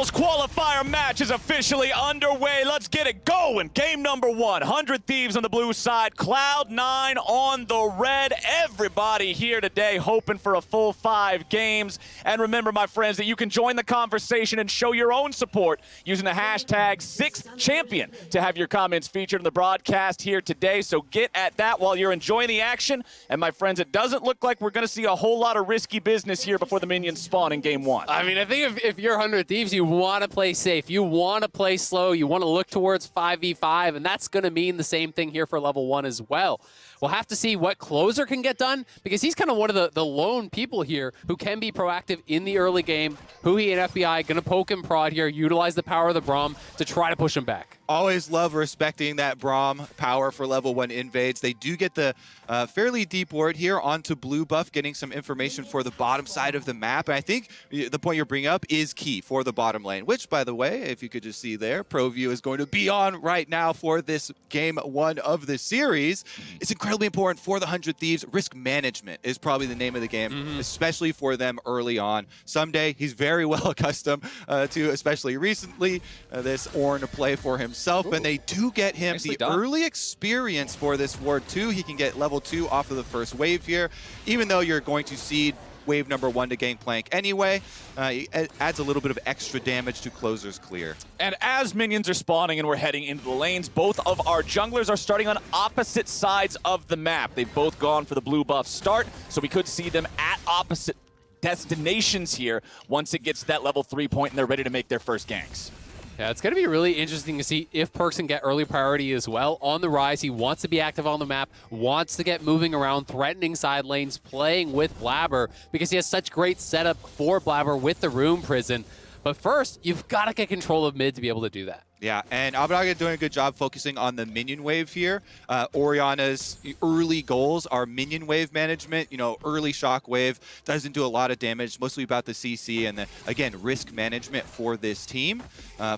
H: finals qualifier match is officially underway. Let's get it going. Game number 1, 100 Thieves on the blue side, Cloud9 on the red. Everybody here today hoping for a full 5 games. And remember, my friends, that you can join the conversation and show your own support using the hashtag 6champion to have your comments featured in the broadcast here today. So get at that while you're enjoying the action. And my friends, it doesn't look like we're going to see a whole lot of risky business here before the minions spawn in game 1.
U: I mean, I think if you're 100 Thieves, you want to play safe. You want to play slow. You want to look towards 5v5, and that's going to mean the same thing here for level 1 as well. We'll have to see what Closer can get done, because he's kind of one of the lone people here who can be proactive in the early game. Huhi and FBI going to poke and prod here, utilize the power of the Braum to try to push him back.
T: Always love respecting that Braum power for level 1 invades. They do get the fairly deep ward here onto blue buff, getting some information for the bottom side of the map. And I think the point you're bringing up is key for the bottom lane, which, by the way, if you could just see there, ProView is going to be on right now for this game 1 of the series. It's incredibly important for the 100 Thieves. Risk management is probably the name of the game, especially for them early on. Someday, he's very well accustomed to, especially recently, this Ornn play for himself. And they do get him the early experience for this ward 2. He can get level 2 off of the first wave here, even though you're going to seed wave number 1 to Gangplank anyway. It adds a little bit of extra damage to Closer's clear.
H: And as minions are spawning and we're heading into the lanes, both of our junglers are starting on opposite sides of the map. They've both gone for the blue buff start, so we could see them at opposite destinations here once it gets to that level 3 point and they're ready to make their first ganks.
U: Yeah, it's going to be really interesting to see if Perkz can get early priority as well. On the rise, he wants to be active on the map, wants to get moving around, threatening side lanes, playing with Blabber, because he has such great setup for Blabber with the Rune Prison. But first, you've got to get control of mid to be able to do that.
T: Yeah, and Abbedagge doing a good job focusing on the minion wave here. Orianna's early goals are minion wave management. You know, early shock wave doesn't do a lot of damage, mostly about the CC and, again, risk management for this team.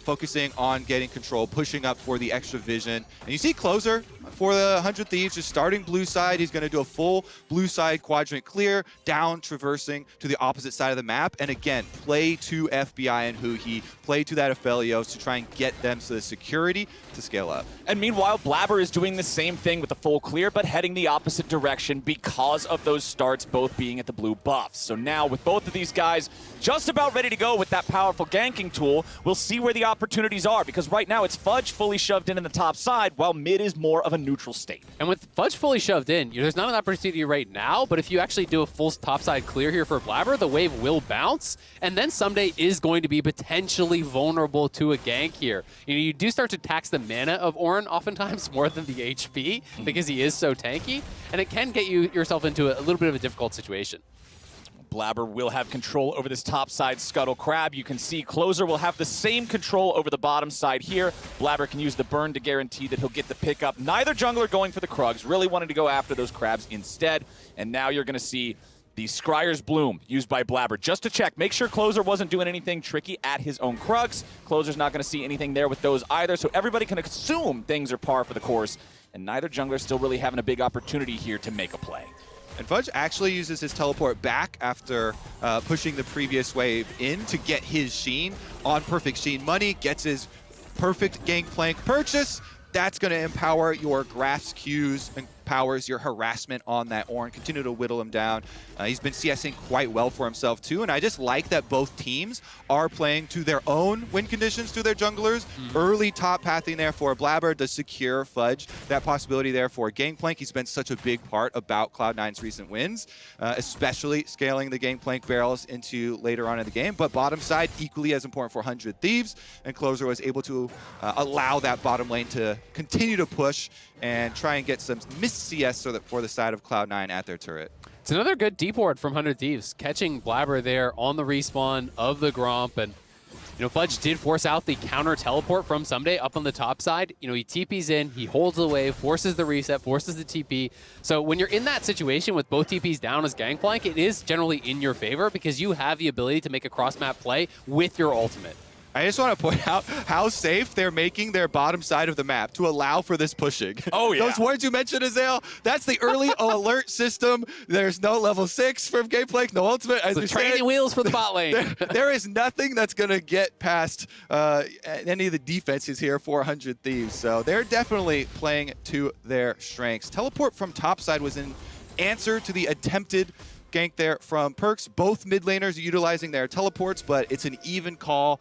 T: Focusing on getting control, pushing up for the extra vision. And you see Closer for the 100 Thieves just starting blue side. He's going to do a full blue side quadrant clear, down, traversing to the opposite side of the map. And again, play to FBI and Huhi, play to that Aphelios to try and get them so the security to scale up.
H: And meanwhile, Blabber is doing the same thing with the full clear, but heading the opposite direction because of those starts both being at the blue buffs. So now with both of these guys just about ready to go with that powerful ganking tool, we'll see where the opportunities are, because right now it's Fudge fully shoved in the top side, while mid is more of a neutral state.
U: And with Fudge fully shoved in, there's not an opportunity right now, but if you actually do a full topside clear here for Blabber, the wave will bounce, and then Someday is going to be potentially vulnerable to a gank here. You do start to tax the mana of Ornn oftentimes more than the HP because he is so tanky, and it can get yourself into a little bit of a difficult situation.
H: Blabber will have control over this top side Scuttle Crab. You can see Closer will have the same control over the bottom side here. Blabber can use the burn to guarantee that he'll get the pickup. Neither jungler going for the Krugs, really wanting to go after those crabs instead. And now you're going to see the Scryer's Bloom used by Blabber just to check. Make sure Closer wasn't doing anything tricky at his own Krugs. Closer's not going to see anything there with those either, so everybody can assume things are par for the course. And neither jungler still really having a big opportunity here to make a play.
T: And Fudge actually uses his teleport back after pushing the previous wave in to get his Sheen on perfect Sheen money, gets his perfect Gangplank purchase. That's going to empower your grass queues and powers your harassment on that Ornn, continue to whittle him down. He's been CSing quite well for himself too, and I just like that both teams are playing to their own win conditions to their junglers. Early top pathing there for Blabber to secure Fudge. That possibility there for Gangplank. He's been such a big part about Cloud9's recent wins, especially scaling the Gangplank barrels into later on in the game. But bottom side, equally as important for 100 Thieves, and Closer was able to allow that bottom lane to continue to push and try and get some missed CS for the side of Cloud9 at their turret.
U: It's another good deep ward from 100 Thieves, catching Blabber there on the respawn of the Gromp. And, Fudge did force out the counter teleport from Someday up on the top side. He TPs in, he holds the wave, forces the reset, forces the TP. So when you're in that situation with both TPs down as Gangplank, it is generally in your favor because you have the ability to make a cross-map play with your ultimate.
T: I just want to point out how safe they're making their bottom side of the map to allow for this pushing.
H: Oh, yeah.
T: Those words you mentioned, Azale, that's the early alert system. There's no level 6 from Gameplay, no ultimate. As
U: the training wheels for the bot lane.
T: There is nothing that's going to get past any of the defenses here for 100 Thieves. So they're definitely playing to their strengths. Teleport from top side was an answer to the attempted gank there from Perks. Both mid laners utilizing their teleports, but it's an even call.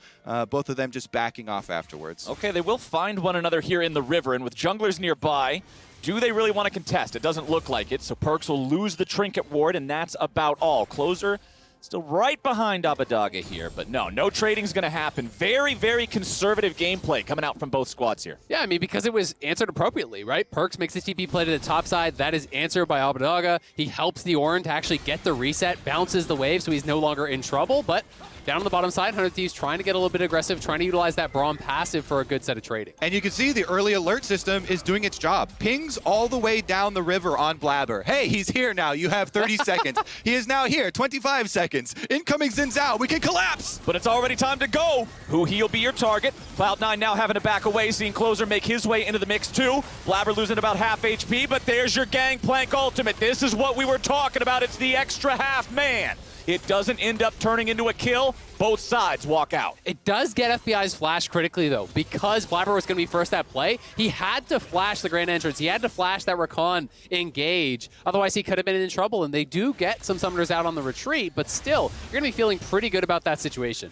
T: Both of them just backing off afterwards.
H: Okay, they will find one another here in the river, and with junglers nearby, do they really want to contest? It doesn't look like it, so Perks will lose the trinket ward, and that's about all. Closer still right behind Abbedagge here, but no trading's going to happen. Very, very conservative gameplay coming out from both squads here.
U: Yeah, I mean, because it was answered appropriately, right? Perks makes the TP play to the top side. That is answered by Abbedagge. He helps the Orin to actually get the reset, bounces the wave, so he's no longer in trouble, but down on the bottom side, 100 Thieves trying to get a little bit aggressive, trying to utilize that Braum passive for a good set of trading.
T: And you can see the early alert system is doing its job. Pings all the way down the river on Blabber. Hey, he's here now. You have 30 seconds. He is now here. 25 seconds. Incoming Xin Zhao. We can collapse.
H: But it's already time to go. Huhi will be your target. Cloud9 now having to back away, seeing Closer make his way into the mix too. Blabber losing about half HP, but there's your Gangplank ultimate. This is what we were talking about. It's the extra half man. It doesn't end up turning into a kill. Both sides walk out.
U: It does get FBI's flash critically, though. Because Blabber was going to be first at play, he had to flash the Grand Entrance. He had to flash that Rakan engage. Otherwise, he could have been in trouble. And they do get some summoners out on the retreat, but still, you're going to be feeling pretty good about that situation.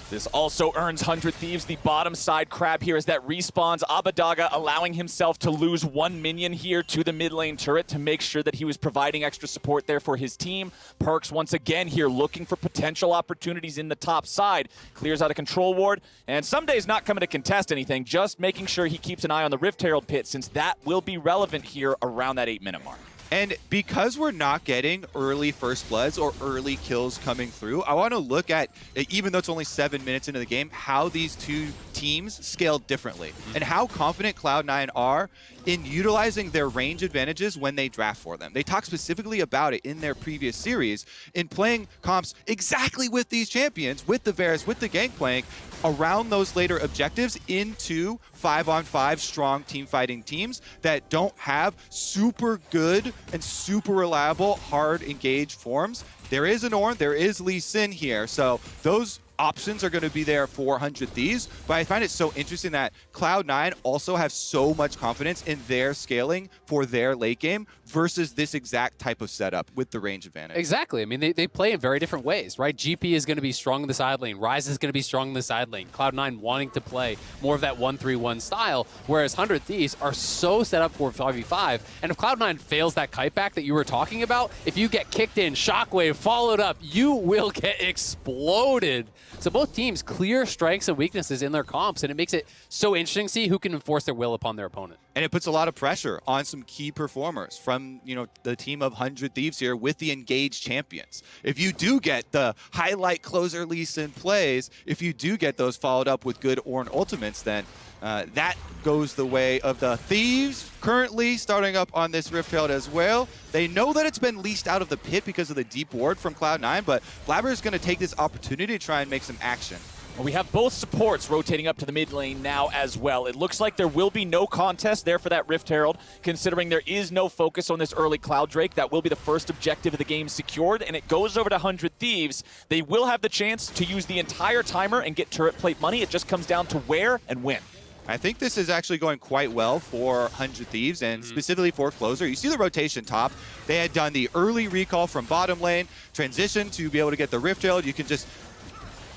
H: This also earns 100 Thieves the bottom side crab here as that respawns. Abbedagge allowing himself to lose one minion here to the mid lane turret to make sure that he was providing extra support there for his team. Perks once again here looking for potential opportunities in the top side. Clears out a control ward, and Someday's not coming to contest anything, just making sure he keeps an eye on the Rift Herald pit since that will be relevant here around that 8-minute mark.
T: And because we're not getting early first bloods or early kills coming through, I want to look at, even though it's only 7 minutes into the game, how these two teams scale differently and how confident Cloud9 are in utilizing their range advantages when they draft for them. They talk specifically about it in their previous series in playing comps exactly with these champions, with the Varus, with the Gangplank, around those later objectives into 5-on-5 strong team fighting teams that don't have super good and super reliable hard engaged forms. There is an Ornn, there is Lee Sin here, so those options are going to be there for 100 Thieves, but I find it so interesting that Cloud9 also have so much confidence in their scaling for their late game versus this exact type of setup with the range advantage.
U: Exactly. I mean, they play in very different ways, right? GP is going to be strong in the side lane. Ryze is going to be strong in the side lane. Cloud9 wanting to play more of that 1-3-1 style, whereas 100 Thieves are so set up for 5v5, and if Cloud9 fails that kite back that you were talking about, if you get kicked in, shockwave, followed up, you will get exploded. So both teams clear strengths and weaknesses in their comps, and it makes it so interesting to see who can enforce their will upon their opponent.
T: And it puts a lot of pressure on some key performers from, the team of 100 Thieves here with the engaged champions. If you do get the highlight closer Lee Sin plays, if you do get those followed up with good Ornn ultimates, then that goes the way of the Thieves, currently starting up on this Rift Herald as well. They know that it's been leased out of the pit because of the deep ward from Cloud9, but Blabber is going to take this opportunity to try and make some action.
H: Well, we have both supports rotating up to the mid lane now as well. It looks like there will be no contest there for that Rift Herald, considering there is no focus on this early Cloud Drake. That will be the first objective of the game secured, and it goes over to 100 Thieves. They will have the chance to use the entire timer and get turret plate money. It just comes down to where and when.
T: I think this is actually going quite well for 100 Thieves and specifically for Closer. You see the rotation top. They had done the early recall from bottom lane, transition to be able to get the Rift Herald. You can just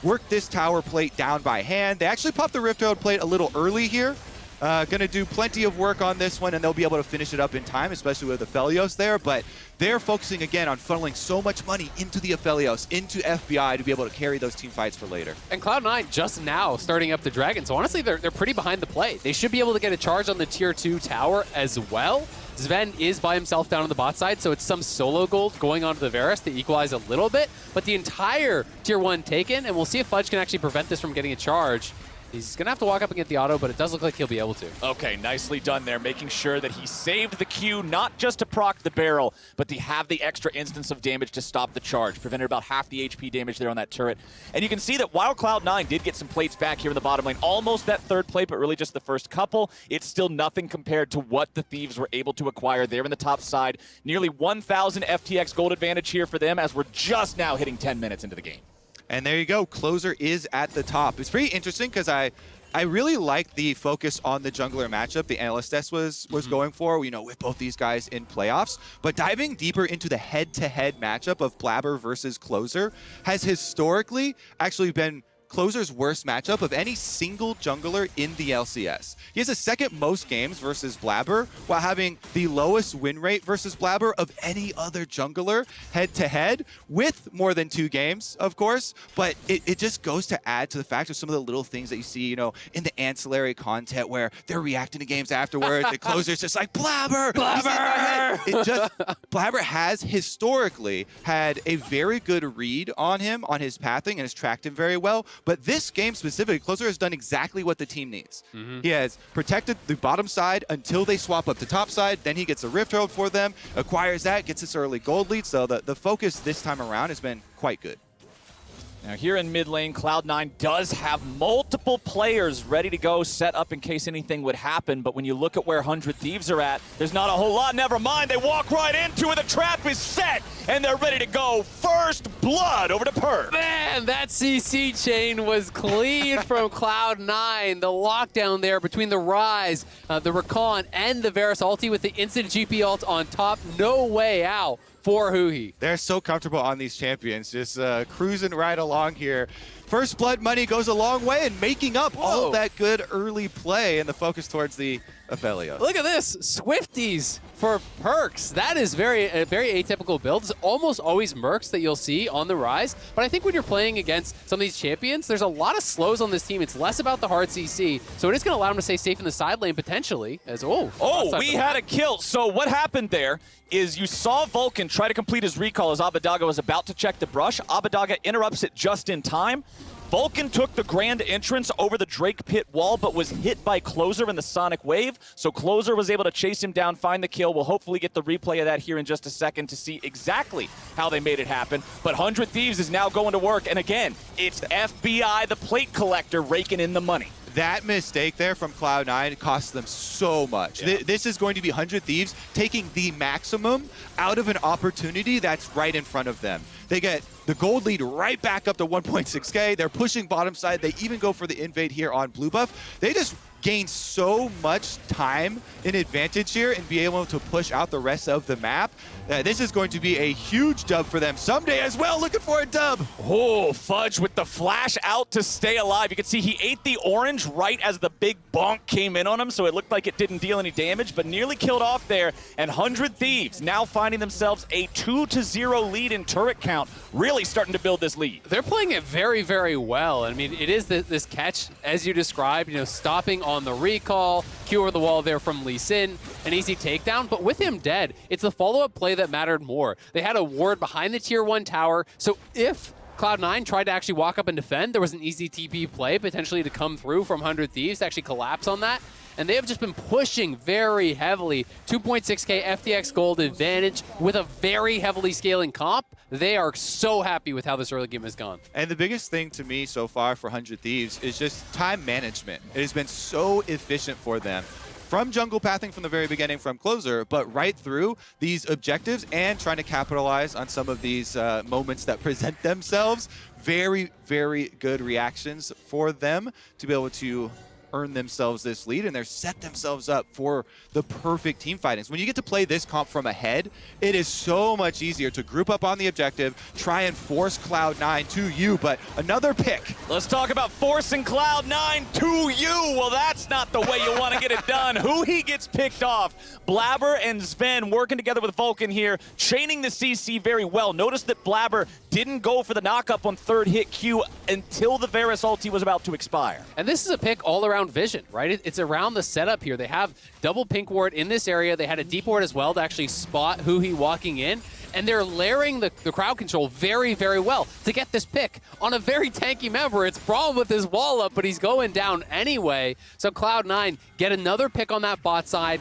T: work this tower plate down by hand. They actually popped the Rift Herald plate a little early here. Gonna do plenty of work on this one, and they'll be able to finish it up in time, especially with Aphelios there, but they're focusing again on funneling so much money into the Aphelios, into FBI to be able to carry those team fights for later.
U: And Cloud9 just now starting up the Dragon, so honestly they're pretty behind the play. They should be able to get a charge on the tier 2 tower as well. Sven is by himself down on the bot side, so it's some solo gold going onto the Varus to equalize a little bit, but the entire tier 1 taken, and we'll see if Fudge can actually prevent this from getting a charge. He's going to have to walk up and get the auto, but it does look like he'll be able to.
H: Okay, nicely done there, making sure that he saved the Q, not just to proc the barrel, but to have the extra instance of damage to stop the charge. Prevented about half the HP damage there on that turret. And you can see that while Cloud9 did get some plates back here in the bottom lane, almost that third plate, but really just the first couple, it's still nothing compared to what the Thieves were able to acquire there in the top side. Nearly 1,000 FTX gold advantage here for them as we're just now hitting 10 minutes into the game.
T: And there you go. Closer is at the top. It's pretty interesting because I really like the focus on the jungler matchup the Analyst was going for, you know, with both these guys in playoffs. But diving deeper into the head-to-head matchup of Blabber versus Closer has historically actually been Closer's worst matchup of any single jungler in the LCS. He has the second most games versus Blabber, while having the lowest win rate versus Blabber of any other jungler head-to-head, with more than 2 games, of course. But it just goes to add to the fact of some of the little things that you see, you know, in the ancillary content where they're reacting to games afterwards. The Closer's just like, Blabber! Blabber! It just, Blabber has historically had a very good read on him, on his pathing, and has tracked him very well. But this game specifically, Closer has done exactly what the team needs. He has protected the bottom side until they swap up to top side. Then he gets a Rift Herald for them, acquires that, gets this early gold lead. So the focus this time around has been quite good.
H: Now here in mid lane, Cloud9 does have multiple players ready to go, set up in case anything would happen. But when you look at where 100 Thieves are at, there's not a whole lot. Never mind, they walk right into it. The trap is set, and they're ready to go. First blood over to Perk.
U: Man, that CC chain was clean from Cloud9. The lockdown there between the Rise, the Recon, and the Varus ulti with the instant GP ult on top. No way out for Huhi.
T: They're so comfortable on these champions, just cruising right along here. First blood money goes a long way in making up all of that good early play and the focus towards the Aphelios.
U: Look at this, Swifties for Perks. That is a very atypical build. It's almost always Mercs that you'll see on the Rise, but I think when you're playing against some of these champions, there's a lot of slows on this team. It's less about the hard CC, so it is going to allow them to stay safe in the side lane potentially. As
H: we had a kill. So what happened there is you saw Vulcan try to complete his recall as Abbedagga was about to check the brush. Abbedagga interrupts it just in time. Vulcan took the grand entrance over the Drake pit wall, but was hit by Closer in the Sonic Wave. So Closer was able to chase him down, find the kill. We'll hopefully get the replay of that here in just a second to see exactly how they made it happen. But 100 Thieves is now going to work. And again, it's FBI, the plate collector, raking in the money.
T: That mistake there from Cloud9 cost them so much. Yeah. This is going to be 100 Thieves taking the maximum out of an opportunity that's right in front of them. They get the gold lead right back up to 1.6K. They're pushing bottom side. They even go for the invade here on blue buff. They just gain so much time in advantage here and be able to push out the rest of the map. This is going to be a huge dub for them someday as well. Looking for a dub.
H: Oh, Fudge with the flash out to stay alive. You can see he ate the orange right as the big bonk came in on him, so it looked like it didn't deal any damage, but nearly killed off there. And 100 Thieves now finding themselves a 2-0 lead in turret count, really starting to build this lead.
U: They're playing it very, very well. I mean, it is this catch, as you described, you know, stopping on the recall, Q over the wall there from Lee Sin, an easy takedown, but with him dead, it's the follow-up play that mattered more. They had a ward behind the tier 1 tower, so if Cloud9 tried to actually walk up and defend, there was an easy TP play potentially to come through from 100 Thieves to actually collapse on that. And they have just been pushing very heavily. 2.6K FTX gold advantage with a very heavily scaling comp. They are so happy with how this early game has gone.
T: And the biggest thing to me so far for 100 Thieves is just time management. It has been so efficient for them. From jungle pathing from the very beginning from Closer, but right through these objectives and trying to capitalize on some of these moments that present themselves. Very, very good reactions for them to be able to earn themselves this lead, and they're set themselves up for the perfect team fightings. When you get to play this comp from ahead, it is so much easier to group up on the objective, try and force Cloud9 to you, but another pick.
H: Let's talk about forcing Cloud9 to you. Well, that's not the way you want to get it done. Huhi gets picked off. Blabber and Sven working together with Vulcan here, chaining the CC very well. Notice that Blabber didn't go for the knockup on third hit Q until the Varus ulti was about to expire.
U: And this is a pick all around vision, right? It's around the setup here. They have double pink ward in this area. They had a deep ward as well to actually spot Huhi walking in. and they're layering the crowd control very, very well to get this pick on a very tanky member. It's Braum with his wall up, but he's going down anyway. So Cloud9 get another pick on that bot side,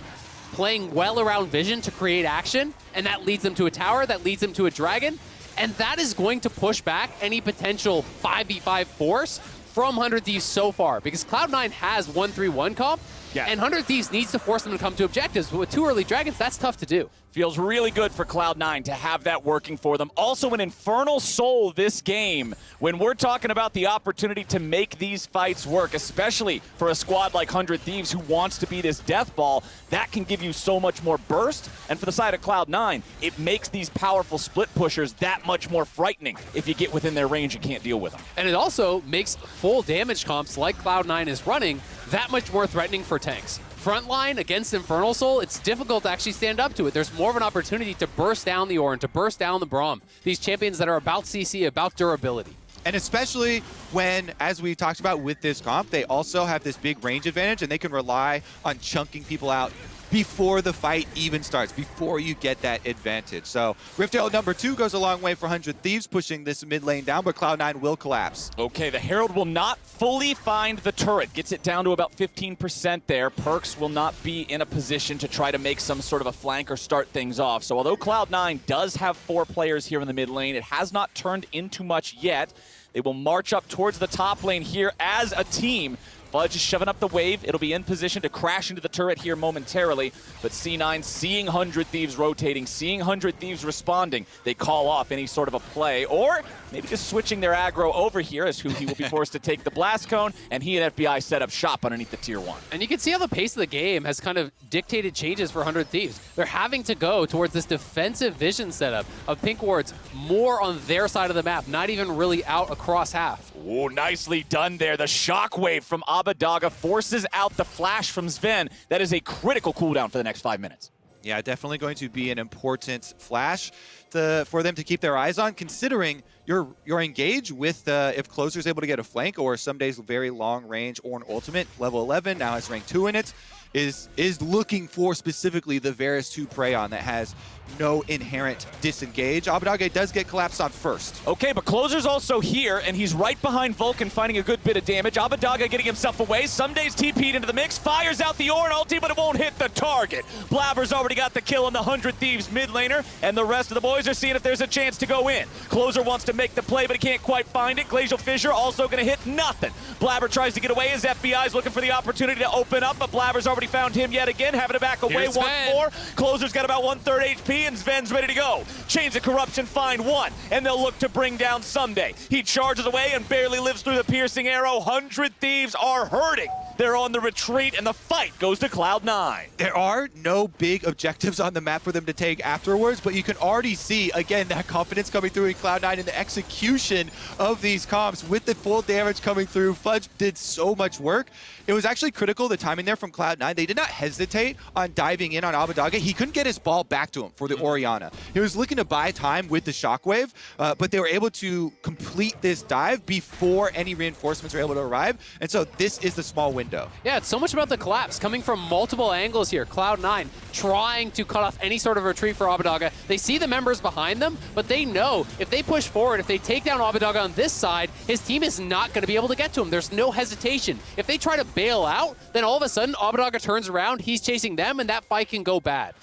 U: playing well around vision to create action, and that leads them to a tower, that leads them to a dragon, and that is going to push back any potential 5v5 force from 100 Thieves so far, because Cloud9 has 1-3-1 comp, and 100 Thieves needs to force them to come to objectives, but with 2 early dragons, that's tough to do.
H: Feels really good for Cloud9 to have that working for them. Also an Infernal Soul this game. When we're talking about the opportunity to make these fights work, especially for a squad like 100 Thieves who wants to be this death ball, that can give you so much more burst. And for the side of Cloud9, it makes these powerful split pushers that much more frightening if you get within their range and can't deal with them.
U: And it also makes full damage comps like Cloud9 is running that much more threatening for tanks. Frontline against Infernal Soul, it's difficult to actually stand up to it. There's more of an opportunity to burst down the Orin, to burst down the Braum. These champions that are about CC, about durability.
T: And especially when, as we talked about with this comp, they also have this big range advantage and they can rely on chunking people out before the fight even starts, before you get that advantage. So Rift Herald number 2 goes a long way for 100 Thieves, pushing this mid lane down, but Cloud9 will collapse.
H: Okay, the Herald will not fully find the turret. Gets it down to about 15% there. Perks will not be in a position to try to make some sort of a flank or start things off. So although Cloud9 does have 4 players here in the mid lane, it has not turned into much yet. They will march up towards the top lane here as a team. Fudge is shoving up the wave. It'll be in position to crash into the turret here momentarily. But C9 seeing 100 Thieves rotating, seeing 100 Thieves responding, they call off any sort of a play, or maybe just switching their aggro over here as Huhi will be forced to take the blast cone, and he and FBI set up shop underneath the tier 1.
U: And you can see how the pace of the game has kind of dictated changes for 100 Thieves. They're having to go towards this defensive vision setup of Pink Wards more on their side of the map, not even really out across half.
H: Oh, nicely done there. The shockwave from Abbedagga forces out the flash from Sven. That is a critical cooldown for the next 5 minutes.
T: Yeah, definitely going to be an important flash for them to keep their eyes on, considering you're engaged with if Closer's able to get a flank or some days very long range or an ultimate, level 11, now has rank 2 in it, is looking for specifically the Varus to prey on that has no inherent disengage. Abbedagga does get collapsed on first.
H: Okay, but Closer's also here, and he's right behind Vulcan, finding a good bit of damage. Abbedagga getting himself away. Some days TP'd into the mix, fires out the Orin ulti, but it won't hit the target. Blabber's already got the kill on the 100 Thieves mid laner, and the rest of the boys are seeing if there's a chance to go in. Closer wants to make the play, but he can't quite find it. Glacial Fissure also gonna hit nothing. Blabber tries to get away as FBI's looking for the opportunity to open up, but Blabber's already found him yet again, having to back away once more. Closer's got about 1/3 HP, and Sven's ready to go. Chains of Corruption find one, and they'll look to bring down Someday. He charges away and barely lives through the piercing arrow. 100 Thieves are hurting. They're on the retreat, and the fight goes to Cloud9.
T: There are no big objectives on the map for them to take afterwards, but you can already see, again, that confidence coming through in Cloud9 in the execution of these comps with the full damage coming through. Fudge did so much work. It was actually critical, the timing there from Cloud9. They did not hesitate on diving in on Abbedagga. He couldn't get his ball back to him for the Orianna. He was looking to buy time with the Shockwave, but they were able to complete this dive before any reinforcements were able to arrive, and so this is the small window.
U: Yeah, it's so much about the collapse coming from multiple angles here. Cloud9 trying to cut off any sort of retreat for Abbedagga. They see the members behind them, but they know if they push forward, if they take down Abbedagga on this side, his team is not going to be able to get to him. There's no hesitation. If they try to bail out, then all of a sudden Abbedagga turns around, he's chasing them, and that fight can go bad.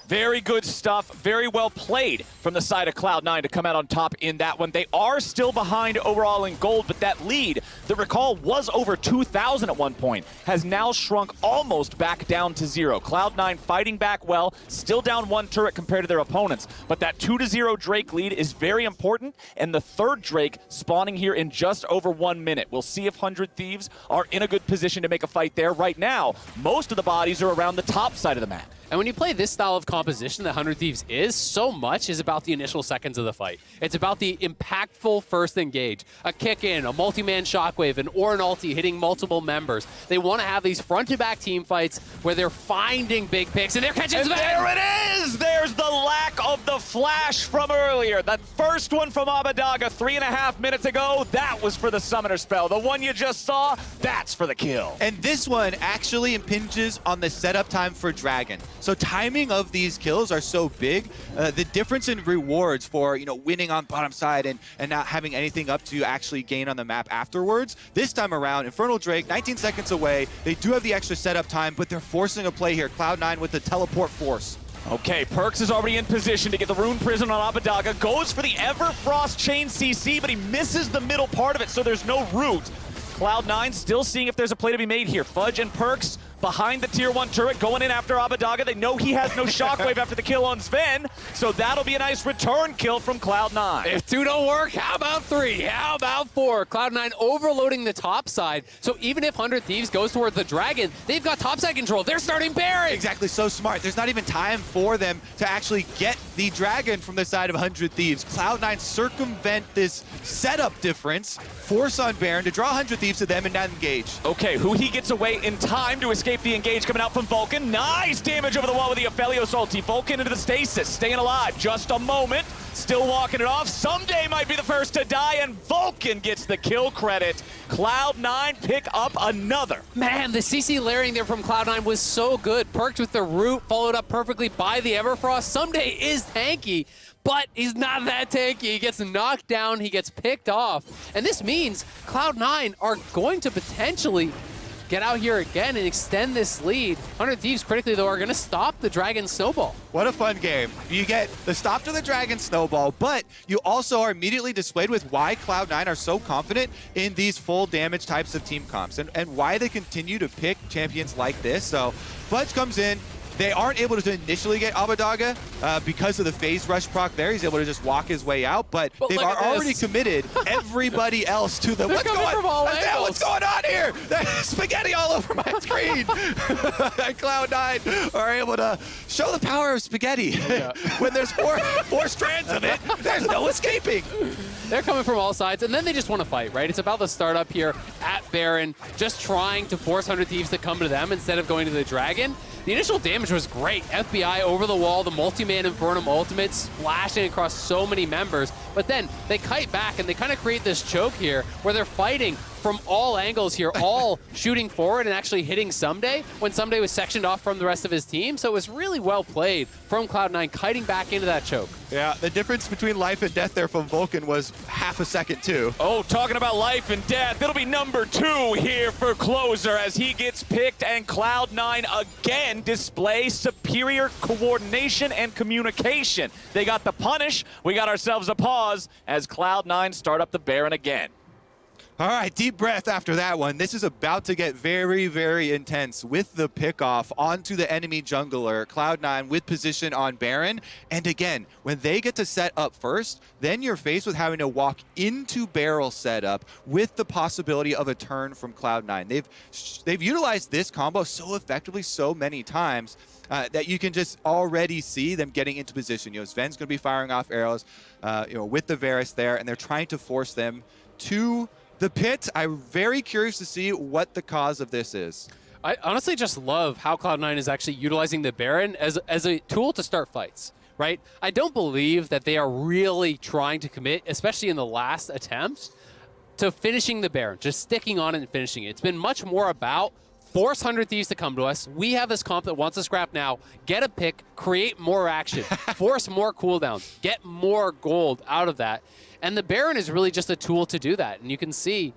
H: Very good stuff. Very well played from the side of Cloud9 to come out on top in that one. They are still behind overall in gold, but that lead, the recall was over 2,000 at one point, has now shrunk almost back down to 0. Cloud9 fighting back well, still down 1 turret compared to their opponents, but that 2-0 Drake lead is very important, and the third Drake spawning here in just over 1 minute. We'll see if 100 Thieves are in a good position to make a fight there. Right now, most of the bodies are around the top side of the map.
U: And when you play this style of composition that 100 Thieves is, so much is about the initial seconds of the fight. It's about the impactful first engage, a kick in, a multi-man shockwave, an Orin ulti hitting multiple members. They want to have these front-to-back team fights where they're finding big picks, and they're catching
H: And
U: Sven!
H: there it is! There's the lack of the flash from earlier. That first one from Abbedagga 3.5 minutes ago, that was for the summoner spell. The one you just saw, that's for the kill.
T: And this one actually impinges on the setup time for Dragon. So timing of these kills are so big. The difference in rewards for, winning on bottom side and not having anything up to actually gain on the map afterwards. This time around, Infernal Drake, 19 seconds away. They do have the extra setup time, but they're forcing a play here. Cloud9 with the teleport force.
H: Okay, Perks is already in position to get the Rune Prison on Abbedagga. Goes for the Everfrost Chain CC, but he misses the middle part of it, so there's no root. Cloud9 still seeing if there's a play to be made here. Fudge and Perks behind the tier 1 turret, going in after Abbedagga. They know he has no shockwave after the kill on Sven, so that'll be a nice return kill from Cloud9.
U: If 2 don't work, how about 3? How about 4? Cloud9 overloading the top side, so even if 100 Thieves goes towards the Dragon, they've got top side control. They're starting Baron.
T: Exactly, so smart. There's not even time for them to actually get the Dragon from the side of 100 Thieves. Cloud9 circumvent this setup difference, force on Baron to draw 100 Thieves to them and not engage.
H: Okay, Huhi gets away in time to escape the engage coming out from Vulcan. Nice damage over the wall with the Aphelios ulti. Vulcan into the stasis, staying alive. Just a moment, still walking it off. Someday might be the first to die, and Vulcan gets the kill credit. Cloud9 pick up another.
U: Man, the CC layering there from Cloud9 was so good. Perked with the root, followed up perfectly by the Everfrost. Someday is tanky, but he's not that tanky. He gets knocked down, he gets picked off. And this means Cloud9 are going to potentially get out here again and extend this lead. 100 Thieves critically, though, are going to stop the Dragon Snowball.
T: What a fun game. You get the stop to the Dragon Snowball, but you also are immediately displayed with why Cloud9 are so confident in these full damage types of team comps and why they continue to pick champions like this. So Fudge comes in. They aren't able to initially get Abbedagga because of the phase rush proc there. He's able to just walk his way out, but they've already committed everybody else to the... What's going on here? There's spaghetti all over my screen. And Cloud9 are able to show the power of spaghetti. When there's four strands of it, there's no escaping.
U: They're coming from all sides, and then they just want to fight, right? It's about the startup here at Baron, just trying to force 100 Thieves to come to them instead of going to the Dragon. The initial damage was great. FBI over the wall, the multi-man Infernum ultimate splashing across so many members. But then they kite back and they kind of create this choke here where they're fighting from all angles here, all shooting forward and actually hitting Someday when Someday was sectioned off from the rest of his team. So it was really well played from Cloud9, kiting back into that choke.
T: Yeah, the difference between life and death there from Vulcan was half a second too.
H: Oh, talking about life and death, it'll be number 2 here for Closer as he gets picked, and Cloud9 again display superior coordination and communication. They got the punish, we got ourselves a pause as Cloud9 start up the Baron again.
T: All right, deep breath after that one. This is about to get very, very intense with the pickoff onto the enemy jungler. Cloud9 with position on Baron. And again, when they get to set up first, then you're faced with having to walk into barrel setup with the possibility of a turn from Cloud9. They've utilized this combo so effectively so many times that you can just already see them getting into position. Sven's going to be firing off arrows with the Varus there, and they're trying to force them to the pit. I'm very curious to see what the cause of this is.
U: I honestly just love how Cloud9 is actually utilizing the Baron as a tool to start fights, right? I don't believe that they are really trying to commit, especially in the last attempt, to finishing the Baron, just sticking on it and finishing it. It's been much more about force 100 Thieves to come to us. We have this comp that wants to scrap now. Get a pick, create more action, force more cooldowns, get more gold out of that. And the Baron is really just a tool to do that. And you can see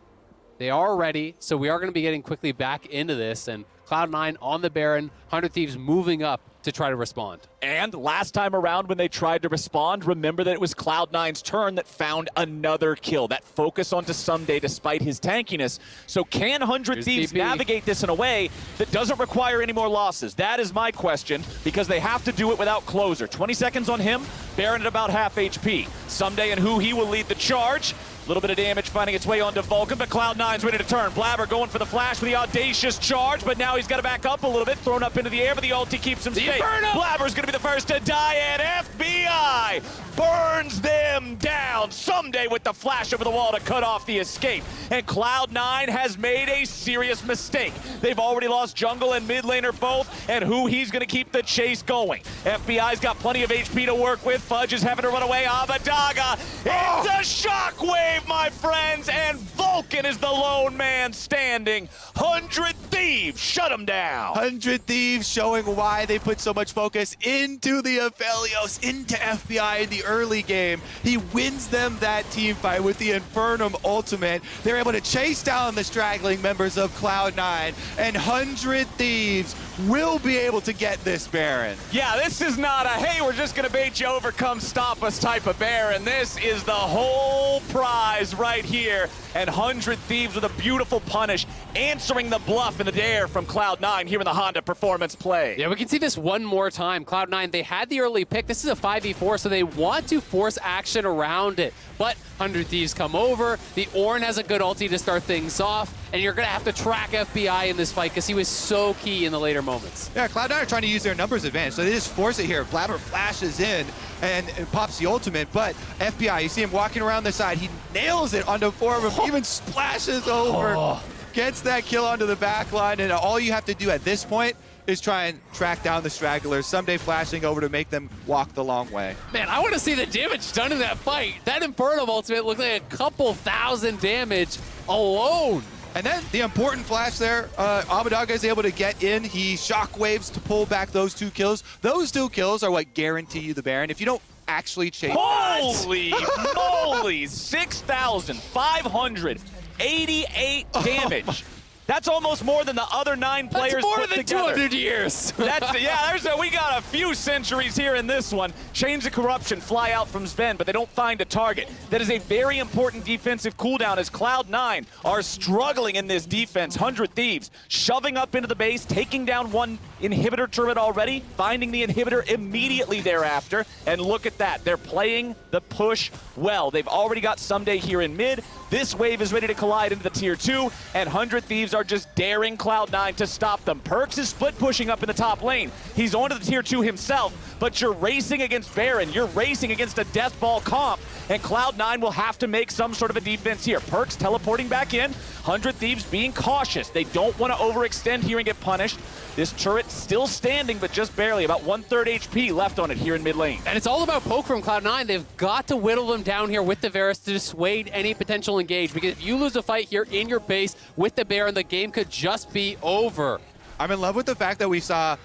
U: they are ready. So we are going to be getting quickly back into this. And Cloud9 on the Baron, 100 Thieves moving up to try to respond.
H: And last time around when they tried to respond, remember that it was Cloud9's turn that found another kill. That focus onto Someday despite his tankiness. So can 100 Thieves navigate this in a way that doesn't require any more losses? That is my question, because they have to do it without Closer. 20 seconds on him, Baron at about half HP. Someday and Huhi will lead the charge. A little bit of damage finding its way onto Vulcan, but Cloud9's ready to turn. Blabber going for the flash with the audacious charge, but now he's got to back up a little bit, thrown up into the air, but the ulti keeps him safe. Blabber's going to be the first to die, and FBI burns them down. Someday with the flash over the wall to cut off the escape. And Cloud9 has made a serious mistake. They've already lost jungle and mid laner both, and he's going to keep the chase going. FBI's got plenty of HP to work with. Fudge is having to run away. Abbedagga, it's a shockwave! wave, my friends, and Vulcan is the lone man standing. 100 Thieves, shut him down.
T: 100 Thieves showing why they put so much focus into the Aphelios, into FBI in the early game. He wins them that team fight with the Infernum ultimate. They're able to chase down the straggling members of Cloud9, and 100 Thieves will be able to get this Baron.
H: Yeah, this is not a, hey, we're just going to bait you over, come stop us type of Baron. This is the whole prize right here. And 100 Thieves with a beautiful punish, answering the bluff in the dare from Cloud9 here in the Honda Performance play.
U: Yeah, we can see this one more time. Cloud9, they had the early pick. This is a 5v4, so they want to force action around it. But 100 Thieves come over. The Ornn has a good ulti to start things off, and you're going to have to track FBI in this fight because he was so key in the later moments.
T: Yeah, Cloud9 are trying to use their numbers advantage, so they just force it here. Blabber flashes in and pops the ultimate, but FBI, you see him walking around the side. He nails it onto four of them, even splashes over, gets that kill onto the back line, and all you have to do at this point is try and track down the stragglers, someday flashing over to make them walk the long way.
U: Man, I want to see the damage done in that fight. That Infernum ultimate looked like a couple thousand damage alone.
T: And then the important flash there, Abbedagge is able to get in. He shockwaves to pull back those 2 kills. Those 2 kills are what guarantee you the Baron. If you don't actually chase...
H: Holy moly! 6,588 damage. That's almost more than the other 9 players
U: That's more
H: put
U: than
H: together.
U: 200 years.
H: We got a few centuries here in this one. Chains of Corruption fly out from Sven, but they don't find a target. That is a very important defensive cooldown as Cloud9 are struggling in this defense. 100 Thieves shoving up into the base, taking down one inhibitor turret already, finding the inhibitor immediately thereafter, and look at that. They're playing the push well. They've already got Someday here in mid. This wave is ready to collide into the tier 2, and 100 Thieves are just daring Cloud9 to stop them. Perks is split pushing up in the top lane. He's onto the tier 2 himself, but you're racing against Baron. You're racing against a death ball comp, and Cloud9 will have to make some sort of a defense here. Perks teleporting back in, 100 Thieves being cautious. They don't want to overextend here and get punished. This turret still standing, but just barely, about 1/3 HP left on it here in mid lane.
U: And it's all about poke from Cloud9. They've got to whittle them down here with the Varus to dissuade any potential engage, because if you lose a fight here in your base with the Baron, the game could just be over.
T: I'm in love with the fact that we saw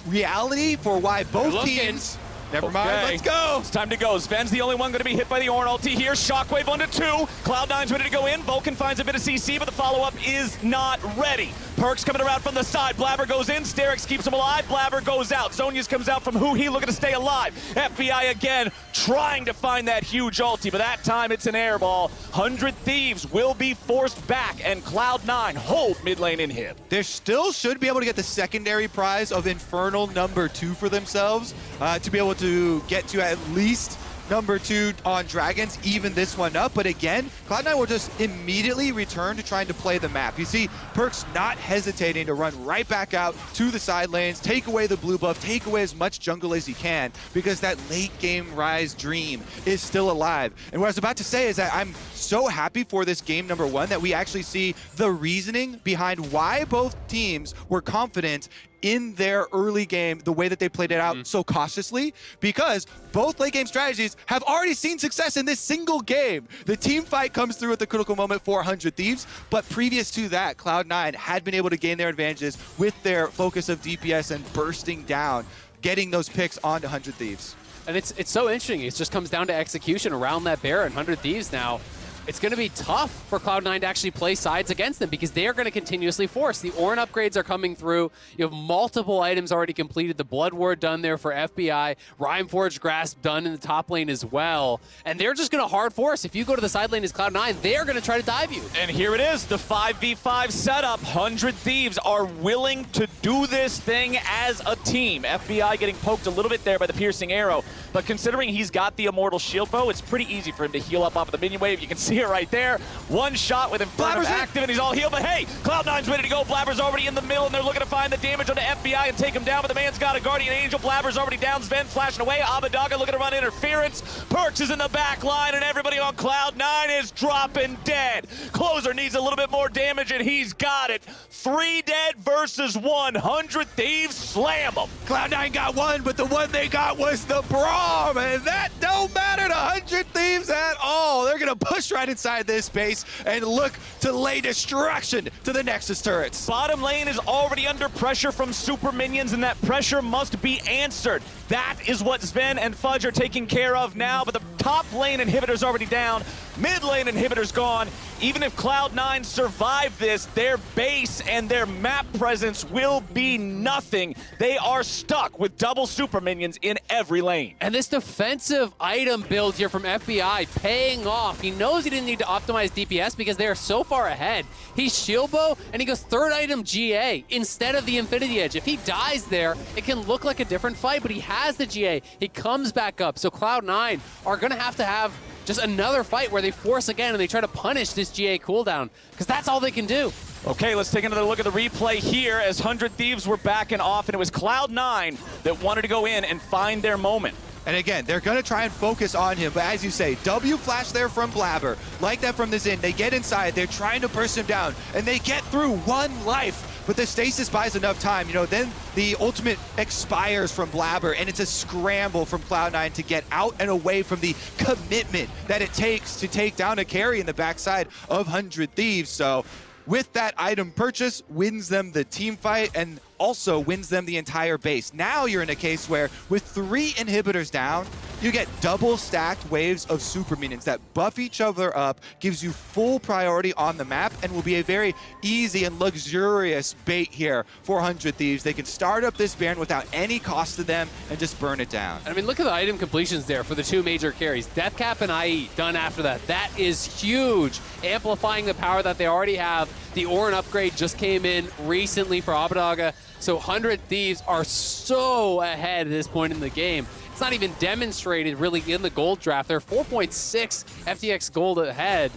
T: reality for why both teams... Never mind, let's go.
H: It's time to go. Sven's the only one going to be hit by the Ornn ulti here. Shockwave onto 2. Cloud9's ready to go in. Vulcan finds a bit of CC, but the follow-up is not ready. Perks coming around from the side. Blabber goes in. Sterix keeps him alive. Blabber goes out. Zonius comes out from Huhi looking to stay alive. FBI again trying to find that huge ulti, but that time it's an airball. 100 Thieves will be forced back, and Cloud9 hold mid lane in him.
T: They still should be able to get the secondary prize of Infernal number 2 for themselves to be able to get to at least number 2 on Dragons, even this one up. But again, Cloud9 will just immediately return to trying to play the map. You see Perks not hesitating to run right back out to the side lanes, take away the blue buff, take away as much jungle as he can, because that late game Rise dream is still alive. And what I was about to say is that I'm so happy for this game number 1 that we actually see the reasoning behind why both teams were confident in their early game, the way that they played it out so cautiously, because both late game strategies have already seen success in this single game. The team fight comes through at the critical moment for 100 Thieves, but previous to that, Cloud9 had been able to gain their advantages with their focus of DPS and bursting down, getting those picks onto 100 Thieves.
U: And it's so interesting. It just comes down to execution around that Baron. 100 Thieves now. It's going to be tough for Cloud9 to actually play sides against them, because they are going to continuously force. The Ornn upgrades are coming through. You have multiple items already completed. The Blood Ward done there for FBI. Rhymeforged Grasp done in the top lane as well. And they're just going to hard force. If you go to the side lane as Cloud9, they're going to try to dive you.
H: And here it is, the 5v5 setup. 100 Thieves are willing to do this thing as a team. FBI getting poked a little bit there by the piercing arrow. But considering he's got the Immortal Shield Bow, it's pretty easy for him to heal up off of the minion wave. You can see it right there. One shot with Infernum active, and he's all healed. But hey, Cloud9's ready to go. Blabber's already in the middle, and they're looking to find the damage on the FBI and take him down. But the man's got a Guardian Angel. Blabber's already down. Sven flashing away. Abbedagge looking to run interference. Perks is in the back line, and everybody on Cloud9 is dropping dead. Closer needs a little bit more damage, and he's got it. 3 dead versus 100 Thieves. Slam them.
T: Cloud9 got one, but the one they got was the Brawl. storm, and that don't matter to 100 Thieves at all. They're gonna push right inside this base and look to lay destruction to the Nexus turrets.
H: Bottom lane is already under pressure from super minions, and that pressure must be answered. That is what Sven and Fudge are taking care of now, but the top lane inhibitor's already down. Mid lane inhibitor's gone. Even if Cloud9 survive this, their base and their map presence will be nothing. They are stuck with double super minions in every lane.
U: And this defensive item build here from FBI paying off. He knows he didn't need to optimize DPS because they are so far ahead. He's shield bow and he goes third item GA instead of the Infinity Edge. If he dies there, it can look like a different fight, but he has the GA. He comes back up. So Cloud9 are gonna have just another fight where they force again and they try to punish this GA cooldown, because that's all they can do.
H: Okay, let's take another look at the replay here as 100 Thieves were backing off, and it was Cloud9 that wanted to go in and find their moment.
T: And again, they're going to try and focus on him, but as you say, W flash there from Blabber, like that from the Xin. They get inside, they're trying to burst him down, and they get through 1 life. But the stasis buys enough time, then the ultimate expires from Blabber, and it's a scramble from Cloud9 to get out and away from the commitment that it takes to take down a carry in the backside of 100 Thieves. So with that item purchase, wins them the team fight and also wins them the entire base. Now you're in a case where with 3 inhibitors down, you get double stacked waves of super minions that buff each other up, gives you full priority on the map, and will be a very easy and luxurious bait here for 100 Thieves. They can start up this Baron without any cost to them and just burn it down.
U: I mean, look at the item completions there for the 2 major carries. Deathcap and IE done after that. That is huge, amplifying the power that they already have. The Orin upgrade just came in recently for Abadaga. So 100 Thieves are so ahead at this point in the game. It's not even demonstrated really in the gold draft. They're 4.6 FTX gold ahead,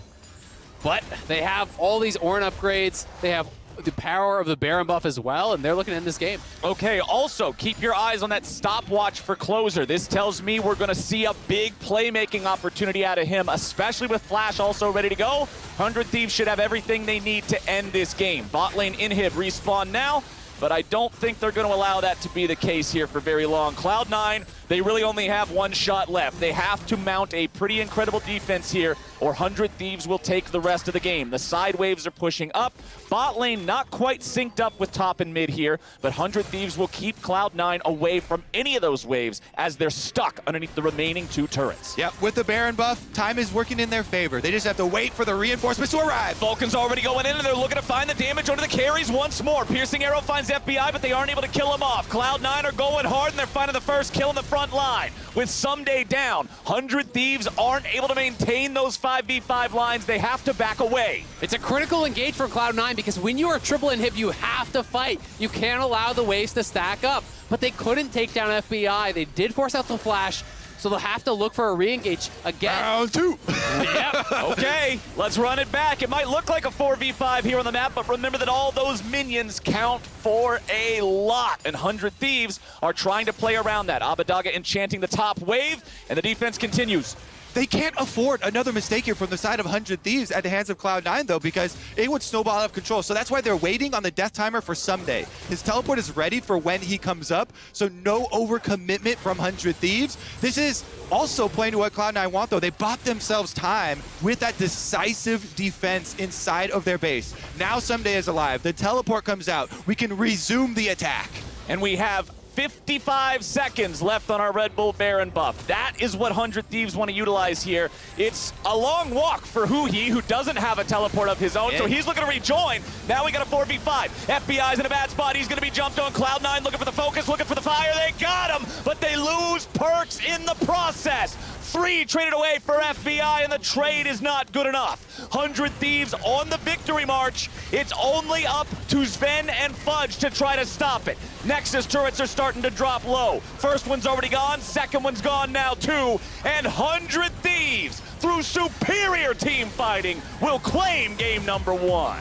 U: but they have all these Orin upgrades. They have the power of the Baron buff as well, and they're looking to end this game.
H: Okay, also keep your eyes on that stopwatch for Closer. This tells me we're going to see a big playmaking opportunity out of him, especially with Flash also ready to go. 100 Thieves should have everything they need to end this game. Bot lane inhib respawn now, but I don't think they're going to allow that to be the case here for very long. Cloud9, they really only have 1 shot left. They have to mount a pretty incredible defense here, or 100 Thieves will take the rest of the game. The side waves are pushing up. Bot lane not quite synced up with top and mid here, but 100 Thieves will keep Cloud9 away from any of those waves as they're stuck underneath the remaining 2 turrets.
T: Yep, with the Baron buff, time is working in their favor. They just have to wait for the reinforcements to arrive.
H: Vulcan's already going in, and they're looking to find the damage onto the carries once more. Piercing Arrow finds FBI, but they aren't able to kill him off. Cloud9 are going hard, and they're finding the first kill in the front line. With Someday down, 100 Thieves aren't able to maintain those 5v5 lines. They have to back away.
U: It's a critical engage for Cloud9 because when you are triple inhib, you have to fight. You can't allow the waves to stack up. But they couldn't take down FBI. They did force out the flash, so they'll have to look for a re-engage again.
T: Round 2.
H: Yep. Okay, let's run it back. It might look like a 4v5 here on the map, but remember that all those minions count for a lot. And 100 Thieves are trying to play around that. Abadaga enchanting the top wave, and the defense continues.
T: They can't afford another mistake here from the side of 100 Thieves at the hands of Cloud9, though, because it would snowball out of control. So that's why they're waiting on the death timer for Someday. His teleport is ready for when he comes up, so no overcommitment from 100 Thieves. This is also playing to what Cloud9 want, though. They bought themselves time with that decisive defense inside of their base. Now Someday is alive. The teleport comes out. We can resume the attack.
H: And we have 55 seconds left on our Red Bull Baron buff. That is what 100 Thieves want to utilize here. It's a long walk for Huhi, who doesn't have a teleport of his own, so he's looking to rejoin. Now we got a 4v5. FBI's in a bad spot. He's going to be jumped on. Cloud9 looking for the focus, looking for the fire. They got him, but they lose perks in the process. 3 traded away for FBI, and the trade is not good enough. 100 Thieves on the victory march. It's only up to Sven and Fudge to try to stop it. Nexus turrets are starting to drop low. First one's already gone, second one's gone now too, and 100 Thieves, through superior team fighting, will claim game number 1.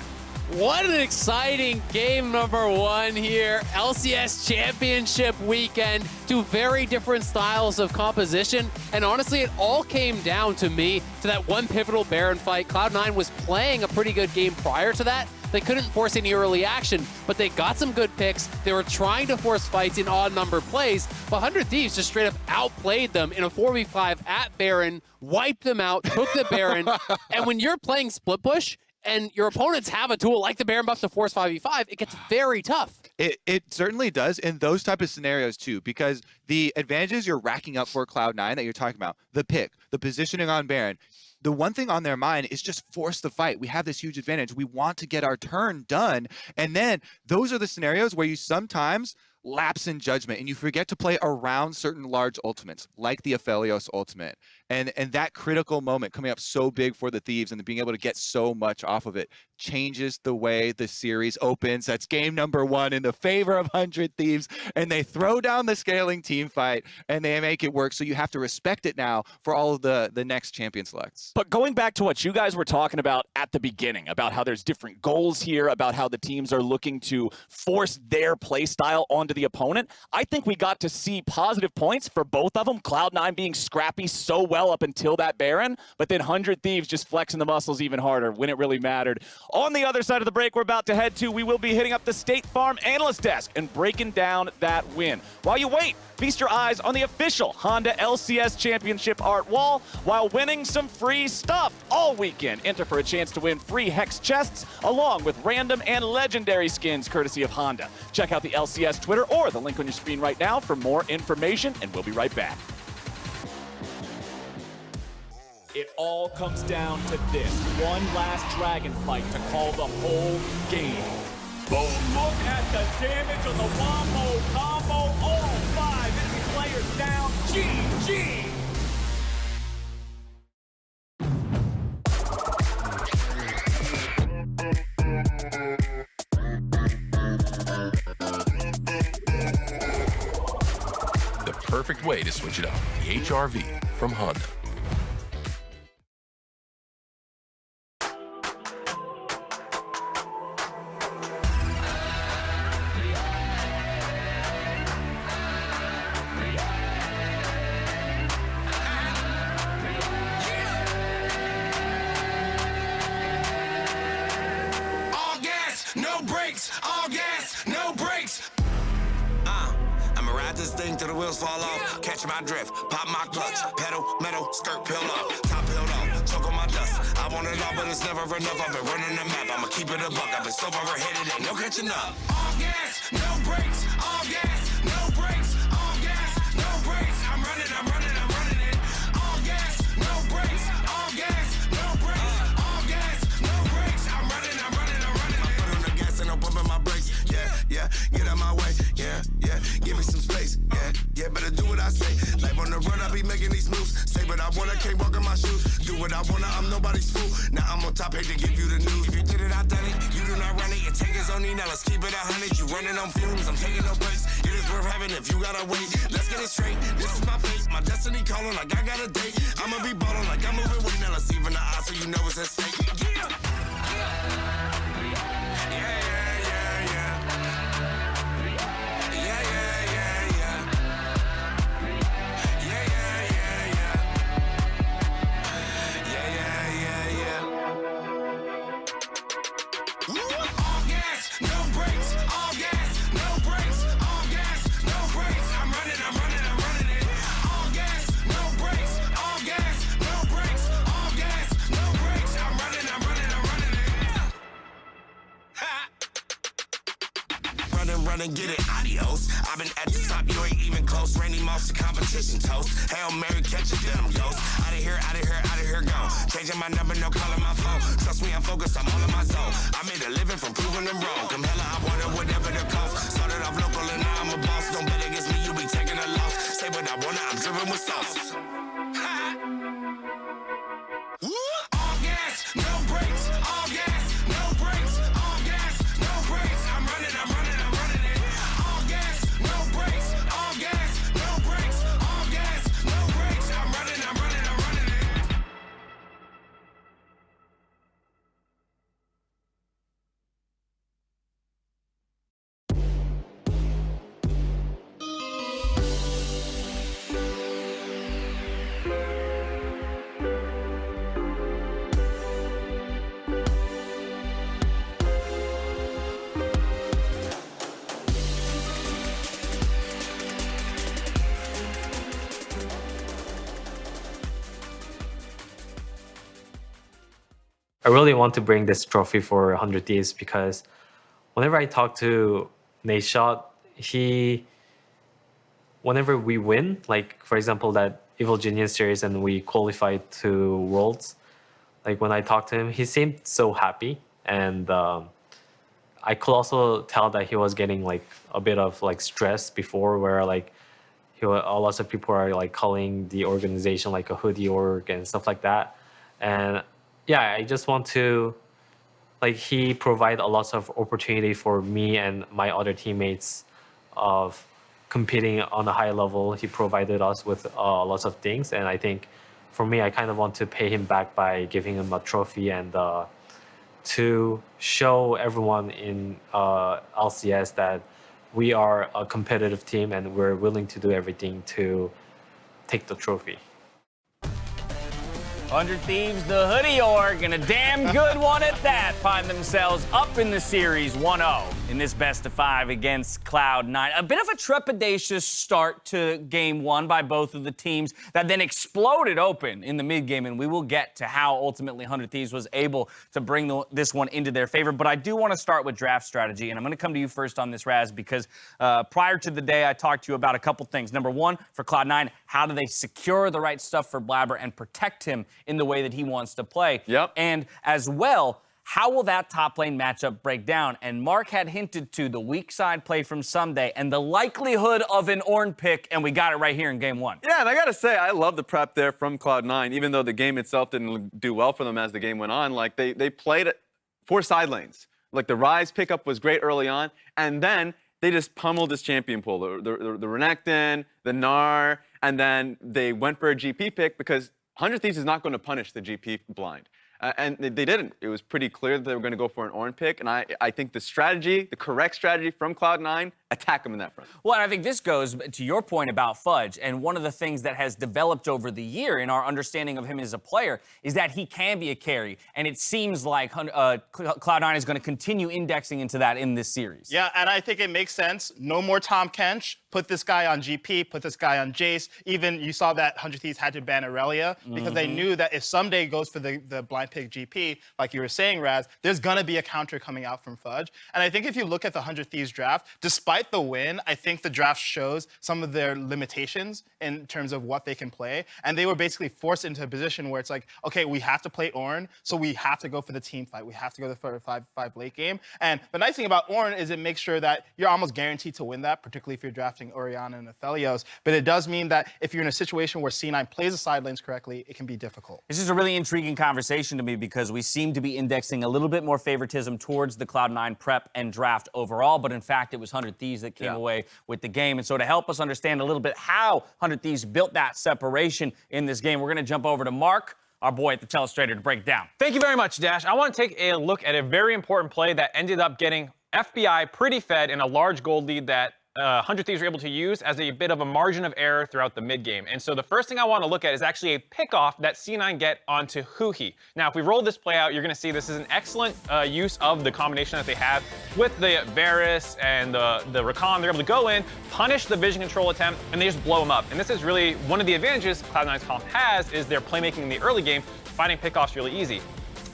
U: What an exciting game number 1 here. LCS Championship weekend. 2 very different styles of composition. And honestly, it all came down to me to that one pivotal Baron fight. Cloud9 was playing a pretty good game prior to that, They couldn't force any early action, but they got some good picks. They were trying to force fights in odd number plays, but 100 Thieves just straight up outplayed them in a 4v5 at Baron, wiped them out, took the Baron, and when you're playing split push, and your opponents have a tool like the Baron buff to force 5v5, it gets very tough.
T: It certainly does in those type of scenarios too, because the advantages you're racking up for Cloud9 that you're talking about, the pick, the positioning on Baron, the one thing on their mind is just force the fight. We have this huge advantage. We want to get our turn done. And then those are the scenarios where you sometimes lapse in judgment and you forget to play around certain large ultimates, like the Aphelios ultimate. And that critical moment coming up so big for the Thieves and being able to get so much off of it changes the way the series opens. That's game number 1 in the favor of 100 Thieves, and they throw down the scaling team fight and they make it work. So you have to respect it now for all of the next champion selects.
H: But going back to what you guys were talking about at the beginning, about how there's different goals here, about how the teams are looking to force their play style onto the opponent, I think we got to see positive points for both of them. Cloud9 being scrappy so well up until that Baron, but then 100 Thieves just flexing the muscles even harder when it really mattered. On the other side of the break we're about to head to, we will be hitting up the State Farm Analyst desk and breaking down that win. While you wait, feast your eyes on the official Honda LCS Championship art wall while winning some free stuff all weekend. Enter for a chance to win free Hex chests along with random and legendary skins courtesy of Honda. Check out the LCS Twitter or the link on your screen right now for more information, and we'll be right back. It all comes down to this one last dragon fight to call the whole game. Boom, look at the damage on the Wombo combo. All 5 enemy players down. GG!
J: The perfect way to switch it up. The HRV from Honda.
S: Till the wheels fall off, catch my drift, pop my clutch, pedal, metal, skirt, peel off, top peeled off, choke on my dust. I want it all, but it's never enough. I've been running the map, I'ma keep it a buck. I've been so far ahead, it ain't no catching up. All gas, no brakes, all gas, no brakes, all gas, no brakes. I'm running it. All gas, no brakes, all gas, no brakes, all gas, no brakes. I'm running. My foot on the gas and I'm pumping my brakes. Yeah, get out my way. Yeah, give me some space. Yeah, better do what I say. Life on the run, I be making these moves. Say what I wanna, can't walk in my shoes. Do what I wanna, I'm nobody's fool. Now I'm on top, hate to give you the news. If you did it, I done it. You do not run it. Your tank is on me, now let's keep it 100. You running on fumes, I'm taking no breaks. It is worth having if you gotta wait. Let's get it straight, this is my fate. My destiny calling like I got a date. I'ma be ballin' like I'm moving weight. Now let's even the odds so you know it's at stake. And get it, adios. I've been at the top, you ain't even close. Randy Moss, the competition toast. Hail Mary, catch a denim ghost. Out of here, gone. Changing my number, no calling my phone. Trust me, I'm focused, I'm all in my zone. I made a living from proving them wrong. Come hella, I wanted whatever the cost. Started off local and now I'm a boss. Don't bet against me, you be taking a loss. Say what I wanna, I'm driven with sauce. All gas, no brakes. All gas, no brakes. All gas, no brakes. I'm running it. All gas, no brakes. All gas, no brakes. All gas, no brakes. I'm running it.
Q: I really want to bring this trophy for 100 Thieves because whenever I talk to Nayshot, whenever we win, like for example that Evil Genius series and we qualified to Worlds, like when I talked to him, he seemed so happy, and I could also tell that he was getting like a bit of like stress before, where like a lot of people are like calling the organization like a hoodie org and stuff like that. And yeah, I just want to, like, he provide a lot of opportunity for me and my other teammates of competing on a high level. He provided us with lots of things, and I think for me, I kind of want to pay him back by giving him a trophy and to show everyone in LCS that we are a competitive team and we're willing to do everything to take the trophy.
B: 100 Thieves, the hoodie org, and a damn good one at that, find themselves up in the series 1-0 in this best-of-5 against Cloud9. A bit of a trepidatious start to game one by both of the teams that then exploded open in the mid-game, and we will get to how ultimately 100 Thieves was able to bring this one into their favor. But I do want to start with draft strategy, and I'm going to come to you first on this, Raz, because prior to the day, I talked to you about a couple things. Number one, for Cloud9, how do they secure the right stuff for Blabber and protect him in the way that he wants to play?
F: Yep.
B: And as well, how will that top lane matchup break down? And Mark had hinted to the weak side play from Someday and the likelihood of an Ornn pick, and we got it right here in game one.
F: Yeah, and I gotta say, I love the prep there from Cloud9, even though the game itself didn't do well for them as the game went on. Like, they played 4 side lanes. Like, the Ryze pickup was great early on, and then they just pummeled this champion pool, the Renekton, the Gnar, and then they went for a GP pick because 100 Thieves is not going to punish the GP blind. And they didn't. It was pretty clear that they were going to go for an Ornn pick. And I think the strategy, the correct strategy from Cloud9, attack him in that front.
B: Well, and I think this goes to your point about Fudge. And one of the things that has developed over the year in our understanding of him as a player is that he can be a carry. And it seems like Cloud9 is going to continue indexing into that in this series.
N: Yeah, and I think it makes sense. No more Tom Kench. Put this guy on GP, put this guy on Jace. Even you saw that 100 Thieves had to ban Aurelia because they knew that if Someday goes for the blind pick GP, like you were saying, Raz, there's going to be a counter coming out from Fudge. And I think if you look at the 100 Thieves draft, despite the win, I think the draft shows some of their limitations in terms of what they can play. And they were basically forced into a position where it's like, okay, we have to play Ornn, so we have to go for the team fight. We have to go for a 5-5 late game. And the nice thing about Ornn is it makes sure that you're almost guaranteed to win that, particularly if you're drafting Orianna and Aphelios. But it does mean that if you're in a situation where C9 plays the side lanes correctly, it can be difficult.
B: This is a really intriguing conversation to me because we seem to be indexing a little bit more favoritism towards the Cloud9 prep and draft overall, but in fact, it was 100 Thieves that came away with the game. And so to help us understand a little bit how 100 Thieves built that separation in this game, we're going to jump over to Mark, our boy at the Telestrator, to break it down.
O: Thank you very much, Dash. I want to take a look at a very important play that ended up getting FBI pretty fed in a large gold lead that 100 Thieves were able to use as a bit of a margin of error throughout the mid game. And so the first thing I want to look at is actually a pickoff that C9 get onto Huhi. Now, if we roll this play out, you're going to see this is an excellent use of the combination that they have with the Varus and the Rakan. They're able to go in, punish the vision control attempt, and they just blow them up. And this is really one of the advantages Cloud9's comp has is their playmaking in the early game, finding pickoffs really easy.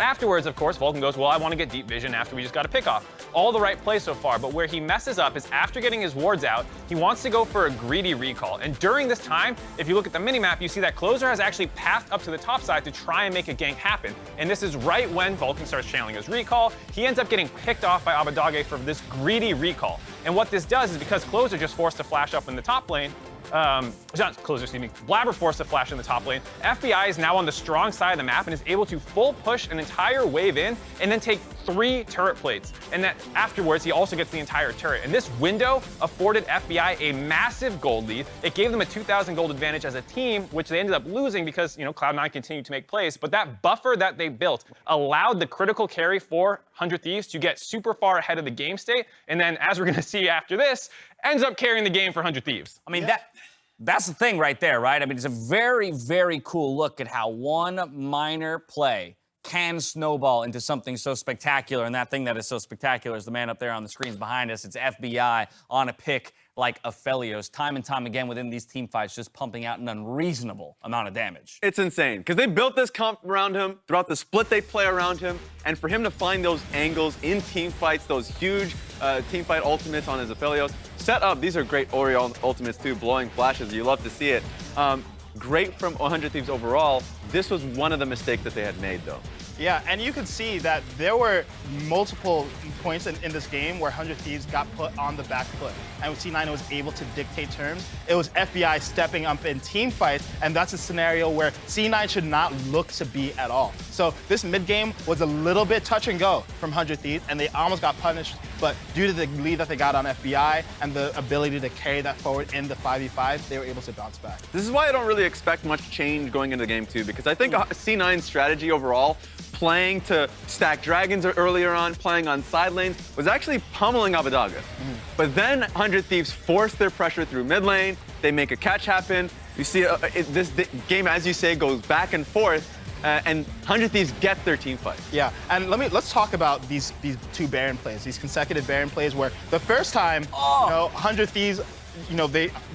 O: Afterwards, of course, Vulcan goes, well, I want to get deep vision after we just got a pickoff. All the right plays so far, but where he messes up is after getting his wards out, he wants to go for a greedy recall. And during this time, if you look at the minimap, you see that Closer has actually pathed up to the top side to try and make a gank happen. And this is right when Vulcan starts channeling his recall. He ends up getting picked off by Abadage for this greedy recall. And what this does is because Closer just forced to flash up in the top lane, not Closer, excuse me, Blabber forced to flash in the top lane. FBI is now on the strong side of the map and is able to full push an entire wave in and then take 3 turret plates. And that afterwards, he also gets the entire turret. And this window afforded FBI a massive gold lead. It gave them a 2,000 gold advantage as a team, which they ended up losing because, you know, Cloud9 continued to make plays. But that buffer that they built allowed the critical carry for 100 Thieves to get super far ahead of the game state. And then, as we're going to see after this, ends up carrying the game for 100 Thieves.
B: I mean, that's the thing right there, right? I mean, it's a very, very cool look at how one minor play can snowball into something so spectacular, and that thing that is so spectacular is the man up there on the screens behind us. It's FBI on a pick like Aphelios, time and time again within these team fights, just pumping out an unreasonable amount of damage.
F: It's insane, because they built this comp around him, throughout the split they play around him, and for him to find those angles in team fights, those huge team fight ultimates on his Aphelios, set up, these are great Orion ultimates too, blowing flashes, you love to see it. Great from 100 Thieves overall. This was one of the mistakes that they had made though.
N: Yeah, and you can see that there were multiple points in this game where 100 Thieves got put on the back foot. And C9 was able to dictate terms. It was FBI stepping up in team fights, and that's a scenario where C9 should not look to be at all. So this mid-game was a little bit touch and go from 100 Thieves, and they almost got punished. But due to the lead that they got on FBI and the ability to carry that forward in the 5v5, they were able to bounce back.
F: This is why I don't really expect much change going into game 2, because I think C9's strategy overall, playing to stack dragons earlier on, playing on side lanes, was actually pummeling Abbedagge. But then 100 Thieves force their pressure through mid lane, they make a catch happen. You see this game, as you say, goes back and forth, and 100 Thieves get their team fight.
N: Yeah, and let's talk about these two Baron plays, these consecutive Baron plays where the first time, 100 Thieves,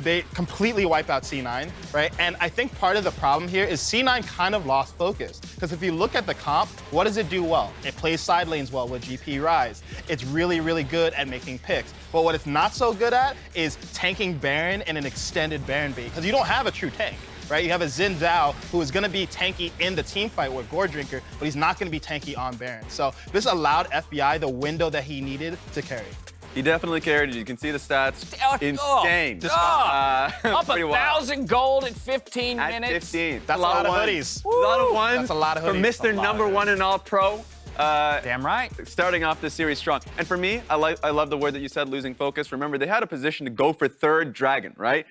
N: they completely wipe out C9, right? And I think part of the problem here is C9 kind of lost focus. Because if you look at the comp, what does it do well? It plays side lanes well with GP Rise. It's really, really good at making picks. But what it's not so good at is tanking Baron in an extended Baron bait, because you don't have a true tank. Right? You have a Xin Zhao who is going to be tanky in the team fight with Gore Drinker, but he's not going to be tanky on Baron. So this allowed FBI the window that he needed to carry.
F: He definitely carried. You can see the stats. Insane.
B: Up 1,000 gold in 15 minutes.
F: 15.
N: That's a lot of hoodies.
F: A lot of ones.
N: That's a lot of hoodies.
F: For Mr. Number One in All Pro.
B: Damn right.
F: Starting off this series strong. And for me, I love the word that you said, losing focus. Remember, they had a position to go for third dragon, right?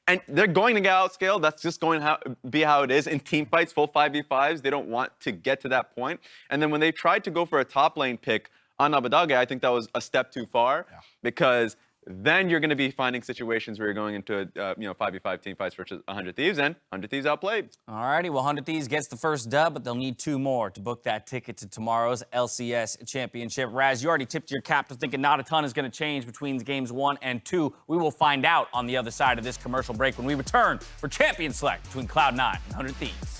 F: And they're going to get outscaled. That's just going to be how it is in team fights, full 5v5s. They don't want to get to that point. And then when they tried to go for a top lane pick on Abbedagge, I think that was a step too far, because then you're going to be finding situations where you're going into 5v5 team fights versus 100 Thieves, and 100 Thieves outplayed.
B: Alrighty, well, 100 Thieves gets the first dub, but they'll need 2 more to book that ticket to tomorrow's LCS Championship. Raz, you already tipped your cap to thinking not a ton is going to change between games 1 and 2. We will find out on the other side of this commercial break when we return for Champion Select between Cloud9 and 100 Thieves.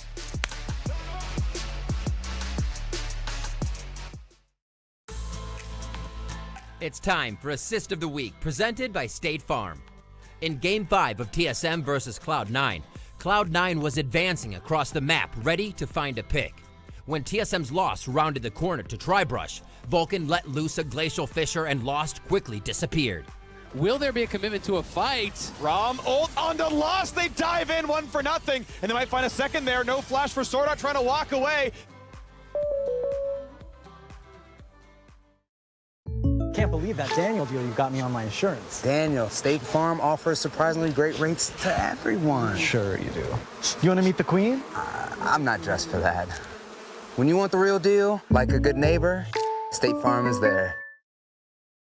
I: It's time for Assist of the Week, presented by State Farm. In Game 5 of TSM versus Cloud9, Cloud9 was advancing across the map, ready to find a pick. When TSM's Lost rounded the corner to Tribrush, Vulcan let loose a Glacial Fissure and Lost quickly disappeared.
U: Will there be a commitment to a fight?
G: Rom ult onto Lost, they dive in 1-0, and they might find a second there. No flash for Sword Art, trying to walk away.
K: Can't believe that Daniel deal you got me on my insurance.
L: Daniel, State Farm offers surprisingly great rates to everyone.
K: Sure you do. You want to meet the queen?
L: I'm not dressed for that. When you want the real deal, like a good neighbor, State Farm is there.